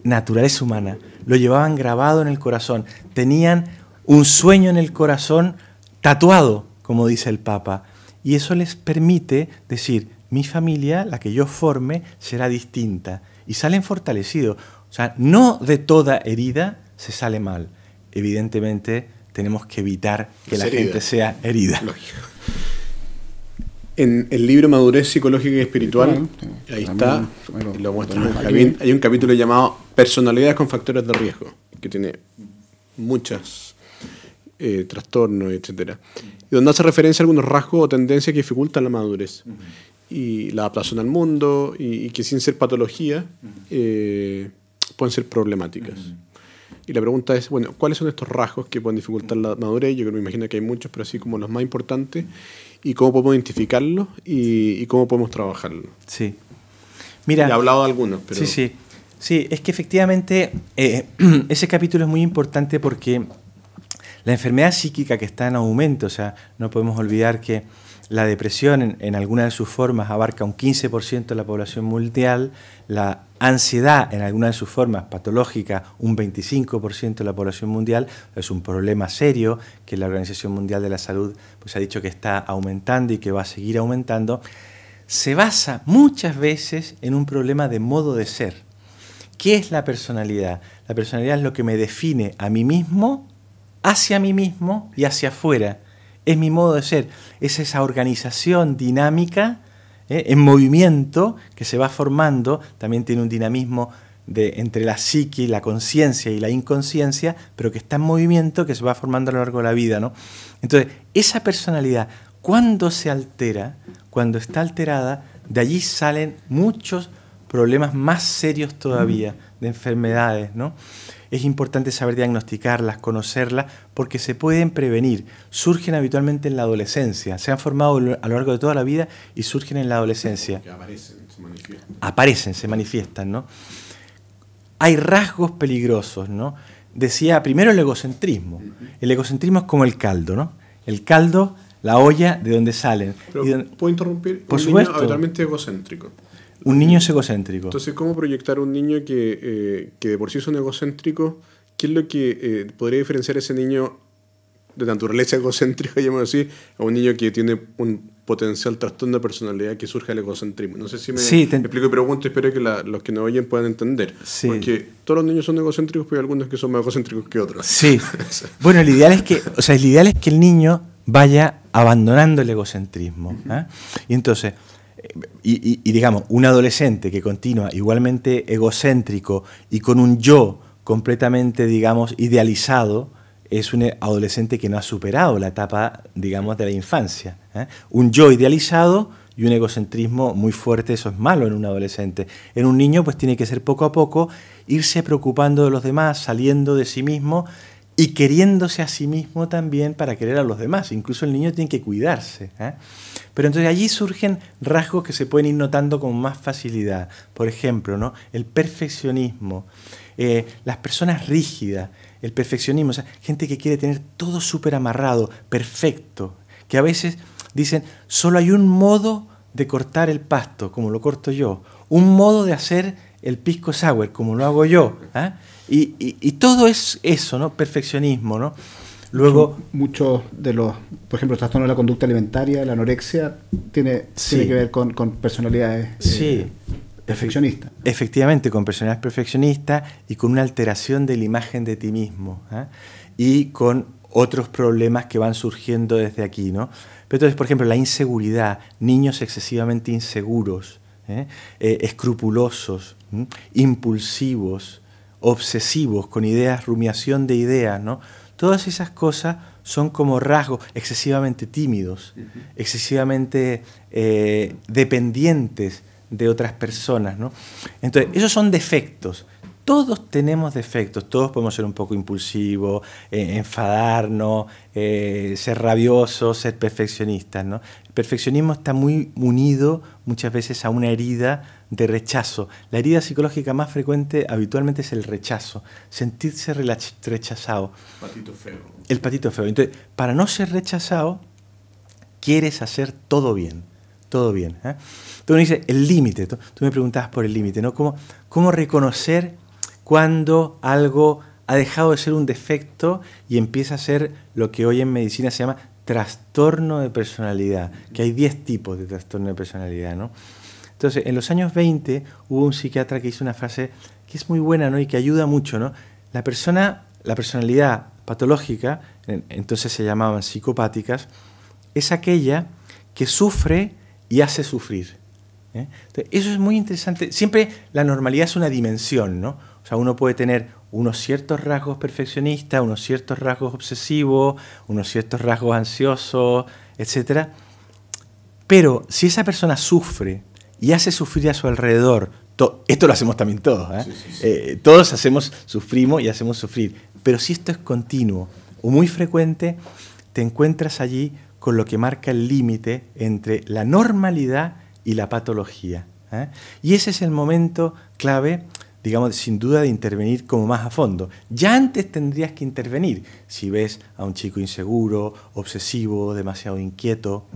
naturaleza humana, lo llevaban grabado en el corazón, tenían un sueño en el corazón tatuado, como dice el Papa, y eso les permite decir, mi familia, la que yo forme, será distinta, y salen fortalecidos. O sea, no de toda herida se sale mal. Evidentemente tenemos que evitar que la gente sea herida. Lógico. En el libro Madurez Psicológica y Espiritual, ahí está, lo muestra Benjamín, hay un capítulo llamado Personalidades con factores de riesgo, que tiene muchos trastornos, etcétera, y donde hace referencia a algunos rasgos o tendencias que dificultan la madurez y la adaptación al mundo, y que sin ser patología pueden ser problemáticas. Y la pregunta es, bueno, ¿cuáles son estos rasgos que pueden dificultar la madurez? Yo creo, me imagino que hay muchos, pero así como los más importantes, y cómo podemos identificarlos y cómo podemos trabajarlos. Sí. Mira, he hablado de algunos, pero... Sí, es que efectivamente ese capítulo es muy importante porque la enfermedad psíquica que está en aumento, o sea, no podemos olvidar que la depresión en alguna de sus formas abarca un 15% de la población mundial, la ansiedad en alguna de sus formas patológica un 25% de la población mundial, es un problema serio que la Organización Mundial de la Salud pues, ha dicho que está aumentando y que va a seguir aumentando, se basa muchas veces en un problema de modo de ser. ¿Qué es la personalidad? La personalidad es lo que me define a mí mismo, hacia mí mismo y hacia afuera. Es mi modo de ser, es esa organización dinámica, en movimiento, que se va formando, también tiene un dinamismo entre la psique, la conciencia y la inconsciencia, pero que está en movimiento, que se va formando a lo largo de la vida, ¿no? Entonces, esa personalidad, cuando se altera, cuando está alterada, de allí salen muchos problemas más serios todavía, de enfermedades, ¿no? Es importante saber diagnosticarlas, conocerlas, porque se pueden prevenir. Surgen habitualmente en la adolescencia, se han formado a lo largo de toda la vida y surgen en la adolescencia. Que aparecen, se manifiestan. Aparecen, se manifiestan, ¿no? Hay rasgos peligrosos, ¿no? Decía primero el egocentrismo. El egocentrismo es como el caldo, ¿no? El caldo, la olla de donde salen. Pero, ¿puedo interrumpir? Por supuesto. Un niño habitualmente egocéntrico. Un niño es egocéntrico. Entonces, ¿cómo proyectar un niño que de por sí son egocéntricos? ¿Qué es lo que podría diferenciar a ese niño de naturaleza egocéntrica, llamémoslo así, a un niño que tiene un potencial trastorno de personalidad que surge del egocentrismo? No sé si me explico y pregunto, espero que los que nos oyen puedan entender. Sí. Porque todos los niños son egocéntricos, pero hay algunos que son más egocéntricos que otros. Sí. Bueno, el ideal es que el niño vaya abandonando el egocentrismo. Y entonces... Y digamos, un adolescente que continúa igualmente egocéntrico y con un yo completamente, digamos, idealizado, es un adolescente que no ha superado la etapa, digamos, de la infancia. Un yo idealizado y un egocentrismo muy fuerte, eso es malo en un adolescente. En un niño, pues tiene que ser poco a poco, irse preocupando de los demás, saliendo de sí mismo y queriéndose a sí mismo también para querer a los demás. Incluso el niño tiene que cuidarse. Pero entonces allí surgen rasgos que se pueden ir notando con más facilidad. Por ejemplo, ¿no? El perfeccionismo, las personas rígidas, el perfeccionismo, o sea, gente que quiere tener todo súper amarrado, perfecto, que a veces dicen, solo hay un modo de cortar el pasto, como lo corto yo, un modo de hacer el pisco sour, como lo hago yo. Y todo es eso, ¿no? Perfeccionismo, ¿no? Luego, muchos de los, por ejemplo, el trastorno de la conducta alimentaria, la anorexia, tiene que ver con personalidades perfeccionistas. Efectivamente, con personalidades perfeccionistas y con una alteración de la imagen de ti mismo. Y con otros problemas que van surgiendo desde aquí, ¿no? Pero entonces, por ejemplo, la inseguridad, niños excesivamente inseguros, escrupulosos, impulsivos, obsesivos, con ideas, rumiación de ideas, ¿no? Todas esas cosas son como rasgos excesivamente tímidos, excesivamente dependientes de otras personas, ¿no? Entonces, esos son defectos. Todos tenemos defectos, todos podemos ser un poco impulsivos, enfadarnos, ser rabiosos, ser perfeccionistas, ¿no? El perfeccionismo está muy unido muchas veces a una herida de rechazo. La herida psicológica más frecuente habitualmente es el rechazo, sentirse rechazado. Patito feo. El patito feo. Entonces, para no ser rechazado, quieres hacer todo bien, todo bien. Entonces uno dice, el límite, tú me preguntabas por el límite, ¿no? ¿Cómo reconocer cuando algo ha dejado de ser un defecto y empieza a ser lo que hoy en medicina se llama trastorno de personalidad? Que hay 10 tipos de trastorno de personalidad, ¿no? Entonces, en los años 20 hubo un psiquiatra que hizo una frase que es muy buena, ¿no? Y que ayuda mucho, ¿no? La personalidad patológica, entonces se llamaban psicopáticas, es aquella que sufre y hace sufrir. Entonces, eso es muy interesante. Siempre la normalidad es una dimensión, ¿no? O sea, uno puede tener unos ciertos rasgos perfeccionistas, unos ciertos rasgos obsesivos, unos ciertos rasgos ansiosos, etc. Pero si esa persona sufre y hace sufrir a su alrededor, esto lo hacemos también todos, ¿eh? Todos sufrimos y hacemos sufrir. Pero si esto es continuo o muy frecuente, te encuentras allí con lo que marca el límite entre la normalidad y la patología. Y ese es el momento clave, digamos, sin duda, de intervenir como más a fondo. Ya antes tendrías que intervenir si ves a un chico inseguro, obsesivo, demasiado inquieto.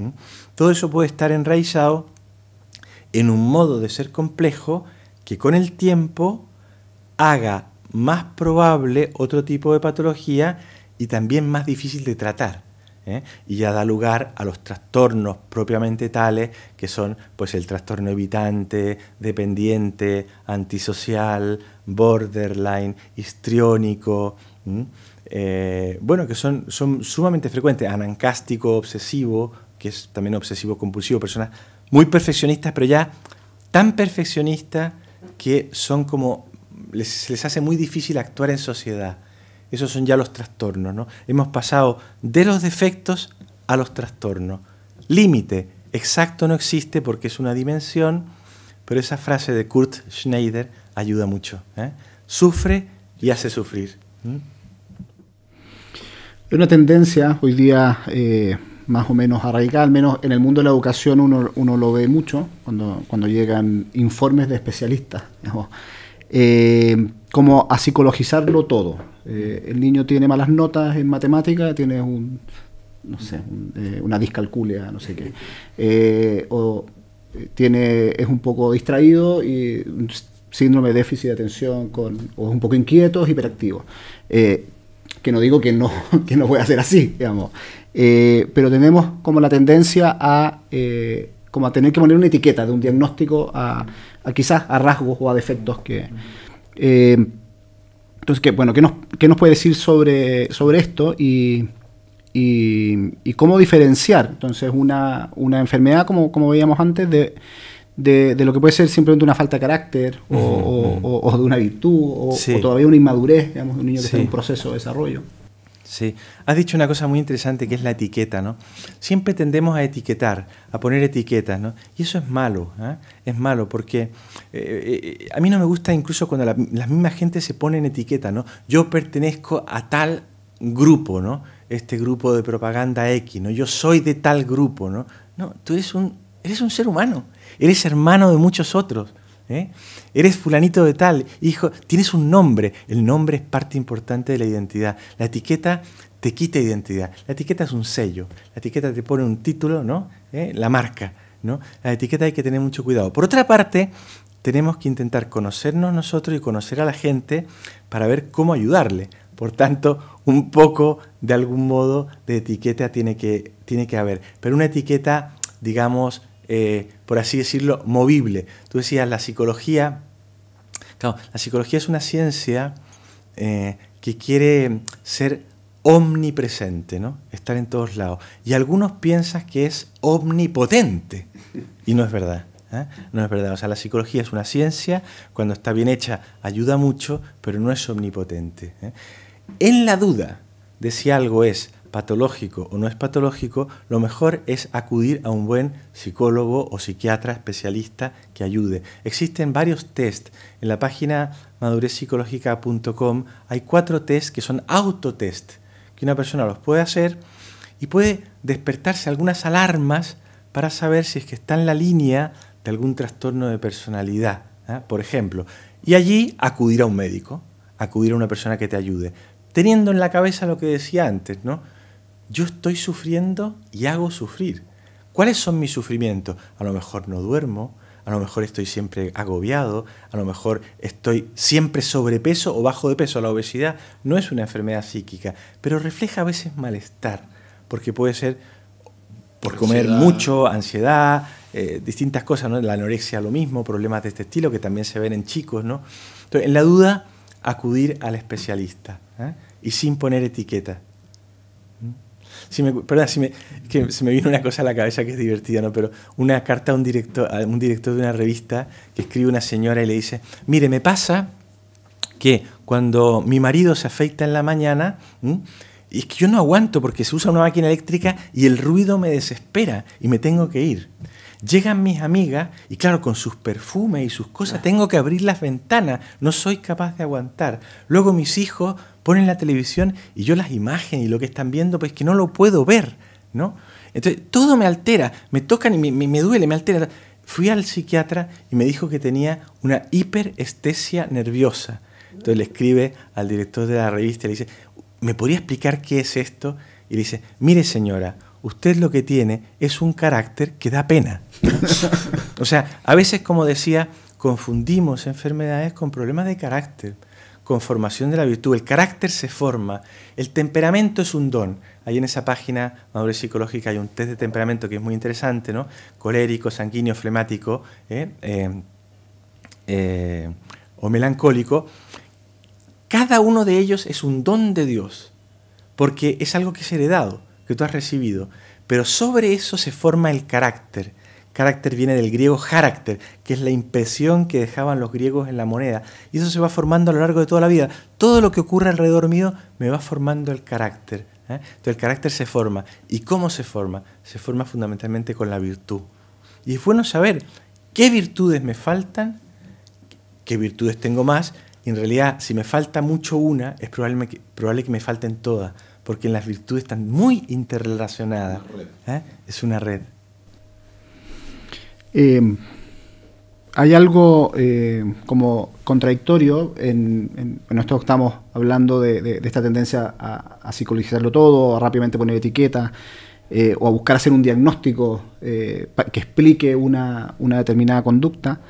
Todo eso puede estar enraizado en un modo de ser complejo que con el tiempo haga más probable otro tipo de patología y también más difícil de tratar. Y ya da lugar a los trastornos propiamente tales, que son pues el trastorno evitante, dependiente, antisocial, borderline, histriónico, bueno, que son sumamente frecuentes, anancástico, obsesivo, que es también obsesivo compulsivo, personas muy perfeccionistas, pero ya tan perfeccionistas que son como, se les hace muy difícil actuar en sociedad. Esos son ya los trastornos, ¿no? Hemos pasado de los defectos a los trastornos. Límite exacto no existe porque es una dimensión, pero esa frase de Kurt Schneider ayuda mucho. Sufre y hace sufrir. Hay una tendencia hoy día más o menos arraigada, al menos en el mundo de la educación uno lo ve mucho cuando llegan informes de especialistas, digamos, como a psicologizarlo todo. El niño tiene malas notas en matemática, tiene una discalculia, no sé qué, o es un poco distraído y un síndrome de déficit de atención, o es un poco inquieto, es hiperactivo. Que no digo que no pueda ser así, digamos, pero tenemos como la tendencia como a tener que poner una etiqueta de un diagnóstico a quizás a rasgos o a defectos que... entonces, ¿qué nos puede decir sobre esto y cómo diferenciar entonces una enfermedad, como veíamos antes, de lo que puede ser simplemente una falta de carácter o de una virtud o todavía una inmadurez, digamos, de un niño que está en un proceso de desarrollo? Sí, has dicho una cosa muy interesante que es la etiqueta, ¿no? Siempre tendemos a etiquetar, a poner etiquetas, ¿no? Y eso es malo, ¿eh? Es malo porque a mí no me gusta incluso cuando la misma gente se pone en etiqueta, ¿no? Yo pertenezco a tal grupo, ¿no? Este grupo de propaganda X, ¿no? Yo soy de tal grupo, ¿no? No, tú eres un ser humano, eres hermano de muchos otros. Eres fulanito de tal, hijo, tienes un nombre. El nombre es parte importante de la identidad. La etiqueta te quita identidad. La etiqueta es un sello. La etiqueta te pone un título, ¿no? La marca, ¿no? La etiqueta hay que tener mucho cuidado. Por otra parte, tenemos que intentar conocernos nosotros y conocer a la gente para ver cómo ayudarle. Por tanto, un poco, de algún modo, de etiqueta tiene que haber. Pero una etiqueta, digamos, por así decirlo, movible. Tú decías, la psicología... Claro, la psicología es una ciencia que quiere ser omnipresente, ¿no? Estar en todos lados. Y algunos piensan que es omnipotente, y no es verdad. No es verdad. O sea, la psicología es una ciencia, cuando está bien hecha ayuda mucho, pero no es omnipotente. En la duda de si algo es patológico o no es patológico, lo mejor es acudir a un buen psicólogo o psiquiatra especialista que ayude. Existen varios test. En la página madurezpsicológica.com hay 4 test que son autotest, que una persona los puede hacer y puede despertarse algunas alarmas para saber si es que está en la línea de algún trastorno de personalidad, por ejemplo. Y allí acudir a un médico, acudir a una persona que te ayude, teniendo en la cabeza lo que decía antes, ¿no? Yo estoy sufriendo y hago sufrir. ¿Cuáles son mis sufrimientos? A lo mejor no duermo, a lo mejor estoy siempre agobiado, a lo mejor estoy siempre sobrepeso o bajo de peso. La obesidad no es una enfermedad psíquica, pero refleja a veces malestar, porque puede ser por comer mucho, ansiedad, distintas cosas, ¿no? La anorexia lo mismo, problemas de este estilo que también se ven en chicos, ¿no? Entonces, en la duda, acudir al especialista, y sin poner etiqueta. Que se me vino una cosa a la cabeza que es divertida, ¿no? Pero una carta a un director de una revista que escribe una señora y le dice: mire, me pasa que cuando mi marido se afeita en la mañana, y es que yo no aguanto porque se usa una máquina eléctrica y el ruido me desespera y me tengo que ir. Llegan mis amigas y claro, con sus perfumes y sus cosas tengo que abrir las ventanas, no soy capaz de aguantar. Luego mis hijos ponen la televisión y yo las imágenes y lo que están viendo, pues que no lo puedo ver, ¿no? Entonces todo me altera, me tocan y me duele, me altera. Fui al psiquiatra y me dijo que tenía una hiperestesia nerviosa. Entonces le escribe al director de la revista y le dice: ¿me podría explicar qué es esto? Y le dice: mire señora, usted lo que tiene es un carácter que da pena. O sea, a veces, como decía, confundimos enfermedades con problemas de carácter, con formación de la virtud. El carácter se forma, el temperamento es un don. Ahí en esa página, Madurez Psicológica, hay un test de temperamento que es muy interesante, ¿no? Colérico, sanguíneo, flemático o melancólico. Cada uno de ellos es un don de Dios, porque es algo que es heredado, que tú has recibido, pero sobre eso se forma el carácter. Carácter viene del griego carácter, que es la impresión que dejaban los griegos en la moneda, y eso se va formando a lo largo de toda la vida. Todo lo que ocurre alrededor mío me va formando el carácter. Entonces el carácter se forma. ¿Y cómo se forma? Se forma fundamentalmente con la virtud. Y es bueno saber qué virtudes me faltan, qué virtudes tengo más, y en realidad si me falta mucho una, es probable que me falten todas, porque las virtudes están muy interrelacionadas. Es una red. Hay algo como contradictorio en esto que estamos hablando de esta tendencia a psicologizarlo todo, a rápidamente poner etiquetas, o a buscar hacer un diagnóstico que explique una determinada conducta.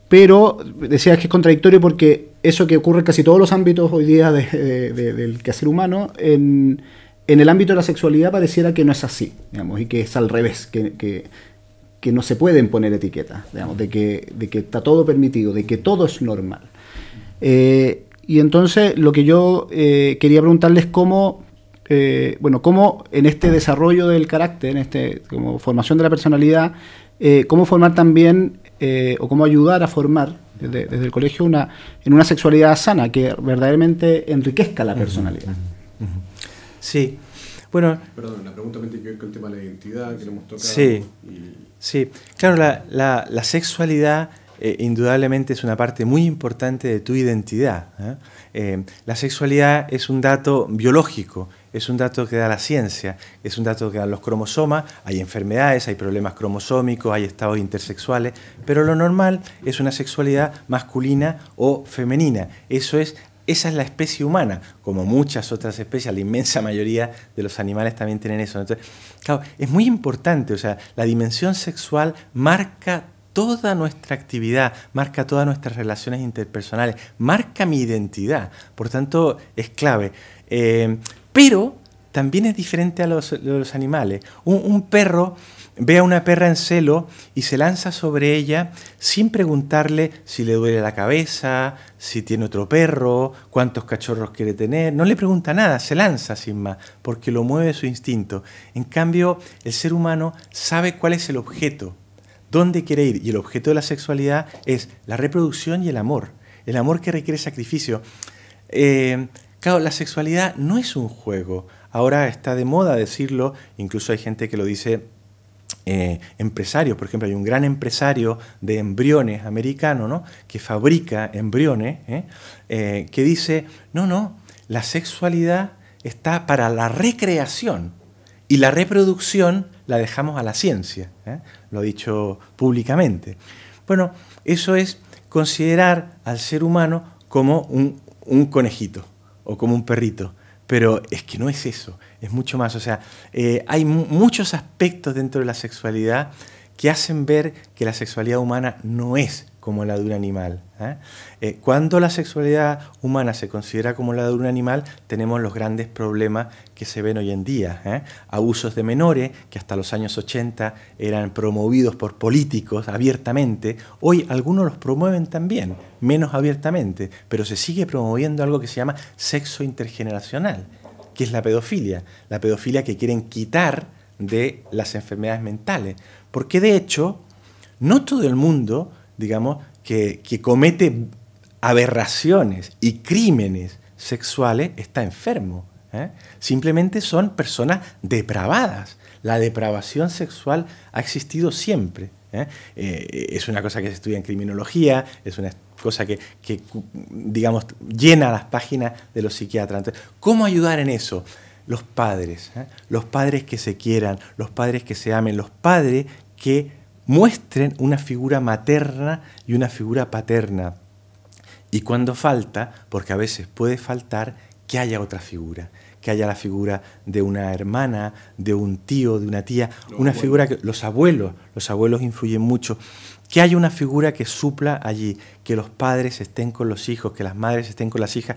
Pero decía que es contradictorio porque eso que ocurre en casi todos los ámbitos hoy día del quehacer humano, en el ámbito de la sexualidad pareciera que no es así, digamos, y que es al revés, que no se pueden poner etiquetas, digamos, de que está todo permitido, de que todo es normal. Y entonces lo que yo quería preguntarles es cómo en este desarrollo del carácter, en como formación de la personalidad, cómo formar también o cómo ayudar a formar desde el colegio en una sexualidad sana que verdaderamente enriquezca la personalidad. Sí, bueno... Perdón, la pregunta tiene que ver con el tema de la identidad que lo hemos tocado. Sí, claro, la sexualidad indudablemente es una parte muy importante de tu identidad. La sexualidad es un dato biológico, es un dato que da la ciencia, es un dato que dan los cromosomas. Hay enfermedades, hay problemas cromosómicos, hay estados intersexuales, pero lo normal es una sexualidad masculina o femenina. Esa es la especie humana, como muchas otras especies, la inmensa mayoría de los animales también tienen eso. Entonces, claro, es muy importante, o sea, la dimensión sexual marca toda nuestra actividad, marca todas nuestras relaciones interpersonales, marca mi identidad, por tanto es clave. Pero también es diferente a los animales. Un perro ve a una perra en celo y se lanza sobre ella sin preguntarle si le duele la cabeza, si tiene otro perro, cuántos cachorros quiere tener. No le pregunta nada, se lanza sin más, porque lo mueve su instinto. En cambio, el ser humano sabe cuál es el objeto, dónde quiere ir. Y el objeto de la sexualidad es la reproducción y el amor que requiere sacrificio. Claro, la sexualidad no es un juego. Ahora está de moda decirlo, incluso hay gente que lo dice, empresarios. Por ejemplo, hay un gran empresario de embriones americano, ¿no?, que fabrica embriones, que dice, no, la sexualidad está para la recreación y la reproducción la dejamos a la ciencia. Lo ha dicho públicamente. Bueno, eso es considerar al ser humano como un conejito o como un perrito. Pero es que no es eso, es mucho más. O sea, hay muchos aspectos dentro de la sexualidad que hacen ver que la sexualidad humana no es como la de un animal. Cuando la sexualidad humana se considera como la de un animal, tenemos los grandes problemas que se ven hoy en día. Abusos de menores, que hasta los años 80 eran promovidos por políticos abiertamente. Hoy algunos los promueven también, menos abiertamente, pero se sigue promoviendo algo que se llama sexo intergeneracional, que es la pedofilia que quieren quitar de las enfermedades mentales. Porque de hecho, no todo el mundo, digamos, que comete aberraciones y crímenes sexuales está enfermo. Simplemente son personas depravadas. La depravación sexual ha existido siempre. Es una cosa que se estudia en criminología, es una cosa que digamos, llena las páginas de los psiquiatras. Entonces, ¿cómo ayudar en eso? Los padres que se quieran, los padres que se amen, los padres que muestren una figura materna y una figura paterna. Y cuando falta, porque a veces puede faltar, que haya otra figura, que haya la figura de una hermana, de un tío, de una tía, una figura que los abuelos influyen mucho, que haya una figura que supla allí, que los padres estén con los hijos, que las madres estén con las hijas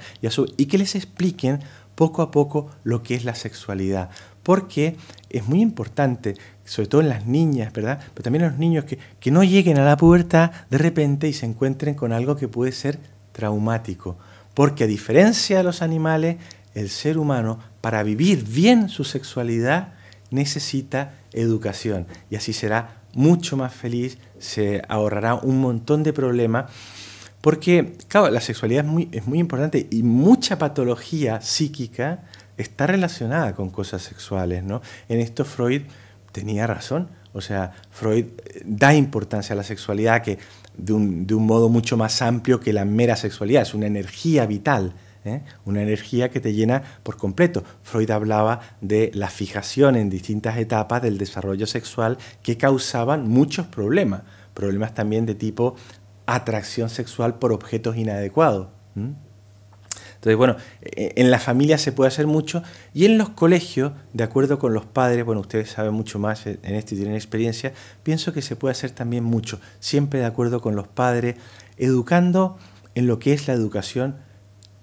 y que les expliquen poco a poco lo que es la sexualidad. Porque es muy importante, sobre todo en las niñas, ¿verdad?, pero también en los niños, que no lleguen a la pubertad de repente y se encuentren con algo que puede ser traumático. Porque a diferencia de los animales, el ser humano, para vivir bien su sexualidad, necesita educación. Y así será mucho más feliz, se ahorrará un montón de problemas. Porque, claro, la sexualidad es muy importante y mucha patología psíquica está relacionada con cosas sexuales, ¿no? En esto Freud tenía razón. O sea, Freud da importancia a la sexualidad que de un modo mucho más amplio que la mera sexualidad. Es una energía vital, una energía que te llena por completo. Freud hablaba de la fijación en distintas etapas del desarrollo sexual que causaban muchos problemas. Problemas también de tipo atracción sexual por objetos inadecuados. Entonces, bueno, en la familia se puede hacer mucho y en los colegios, de acuerdo con los padres, bueno, ustedes saben mucho más en esto y tienen experiencia, pienso que se puede hacer también mucho, siempre de acuerdo con los padres, educando en lo que es la educación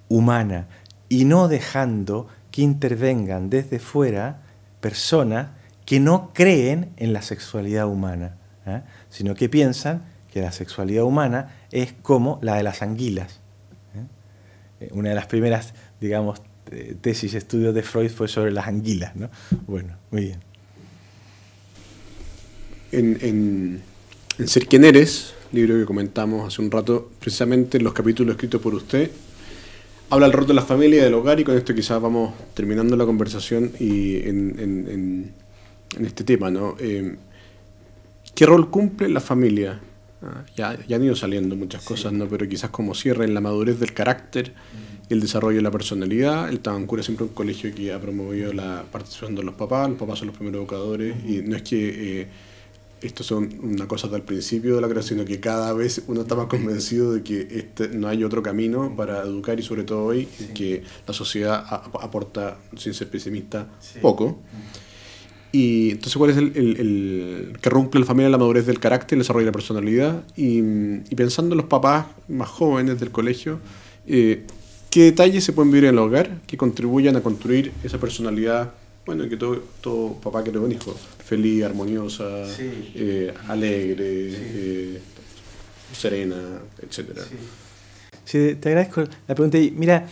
humana y no dejando que intervengan desde fuera personas que no creen en la sexualidad humana, sino que piensan que la sexualidad humana es como la de las anguilas. Una de las primeras, digamos, tesis, estudios de Freud fue sobre las anguilas, ¿no? Bueno, muy bien. En Ser Quien Eres, libro que comentamos hace un rato, precisamente en los capítulos escritos por usted, habla el rol de la familia y del hogar, y con esto quizás vamos terminando la conversación y en este tema, ¿no? ¿Qué rol cumple la familia? Ya han ido saliendo muchas cosas, ¿no? Pero quizás como cierre en la madurez del carácter y el desarrollo de la personalidad. El Tabancura es siempre un colegio que ha promovido la participación de los papás son los primeros educadores, y no es que esto son una cosa del principio de la creación, sino que cada vez uno está más convencido de que no hay otro camino para educar, y sobre todo hoy, que la sociedad aporta, sin ser pesimista, poco. Y entonces, ¿cuál es el que rompe la familia, la madurez del carácter, el desarrollo de la personalidad? Y pensando en los papás más jóvenes del colegio, ¿qué detalles se pueden vivir en el hogar que contribuyan a construir esa personalidad Bueno, y que todo papá quiere un hijo feliz, armoniosa, alegre, serena, etcétera. Sí, te agradezco la pregunta. Y mira,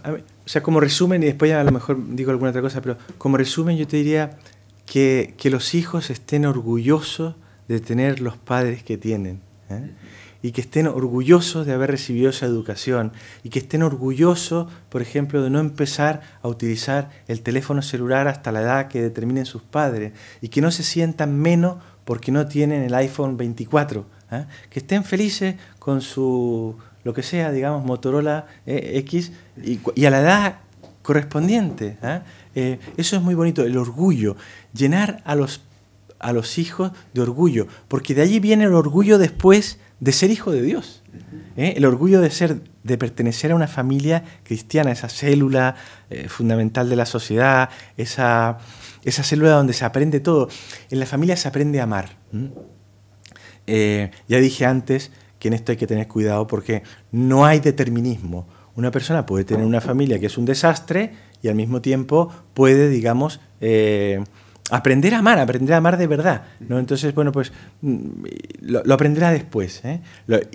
o sea, como resumen, y después ya a lo mejor digo alguna otra cosa, pero como resumen yo te diría que los hijos estén orgullosos de tener los padres que tienen, ¿eh? Y que estén orgullosos de haber recibido esa educación, y que estén orgullosos, por ejemplo, de no empezar a utilizar el teléfono celular hasta la edad que determinen sus padres, y que no se sientan menos porque no tienen el iPhone 24, ¿eh? Que estén felices con su, lo que sea, digamos, Motorola X, y a la edad correspondiente, ¿eh? Eso es muy bonito, el orgullo, llenar a los hijos de orgullo, porque de allí viene el orgullo después de ser hijo de Dios, ¿eh? El orgullo de pertenecer a una familia cristiana, esa célula fundamental de la sociedad, esa célula donde se aprende todo. En la familia se aprende a amar. Ya dije antes que en esto hay que tener cuidado porque no hay determinismo. Una persona puede tener una familia que es un desastre y al mismo tiempo puede, digamos, aprender a amar de verdad, ¿no? Entonces, bueno, pues lo aprenderá después, ¿eh?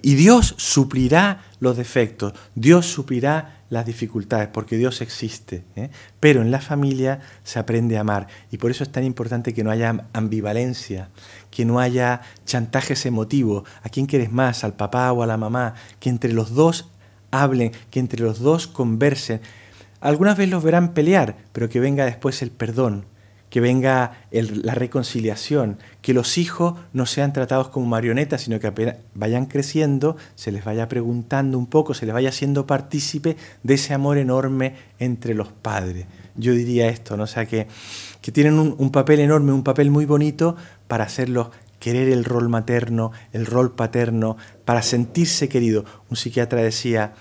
Y Dios suplirá los defectos, Dios suplirá las dificultades, porque Dios existe, ¿eh? Pero en la familia se aprende a amar, y por eso es tan importante que no haya ambivalencia, que no haya chantajes emotivos. ¿A quién quieres más? ¿Al papá o a la mamá? Que entre los dos hablen, que entre los dos conversen. Algunas veces los verán pelear, pero que venga después el perdón, que venga la reconciliación, que los hijos no sean tratados como marionetas, sino que apenas vayan creciendo, se les vaya preguntando un poco, se les vaya haciendo partícipe de ese amor enorme entre los padres. Yo diría esto, ¿no? O sea, que tienen un papel enorme, un papel muy bonito para hacerlos querer el rol materno, el rol paterno, para sentirse querido. Un psiquiatra decía,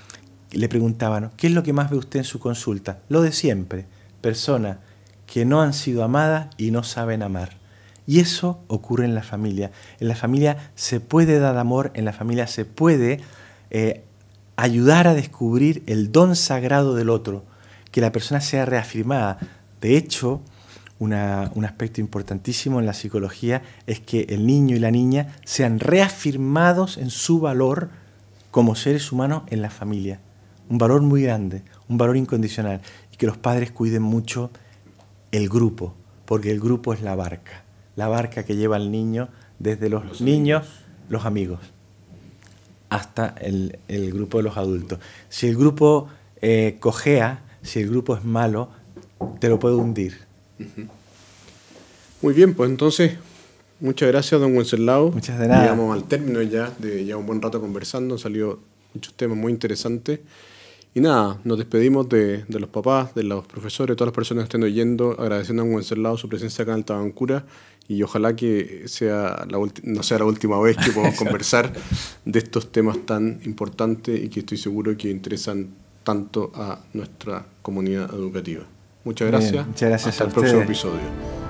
le preguntaban, ¿qué es lo que más ve usted en su consulta? Lo de siempre, personas que no han sido amadas y no saben amar. Y eso ocurre en la familia. En la familia se puede dar amor, en la familia se puede ayudar a descubrir el don sagrado del otro, que la persona sea reafirmada. De hecho, un aspecto importantísimo en la psicología es que el niño y la niña sean reafirmados en su valor como seres humanos en la familia. Un valor muy grande, un valor incondicional. Y que los padres cuiden mucho el grupo, porque el grupo es la barca que lleva al niño desde los niños, los amigos, hasta el grupo de los adultos. Si el grupo cojea, si el grupo es malo, te lo puede hundir. Muy bien, pues entonces, muchas gracias, don Wenceslao. Muchas de nada. Llegamos al término ya de un buen rato conversando, han salido muchos temas muy interesantes. Y nada, nos despedimos de los papás, de los profesores, de todas las personas que estén oyendo, agradeciendo a don Wenceslao su presencia acá en el Tabancura, y ojalá que no sea la última vez que podamos conversar de estos temas tan importantes y que estoy seguro que interesan tanto a nuestra comunidad educativa. Muchas gracias. Bien, muchas gracias. Hasta el próximo episodio.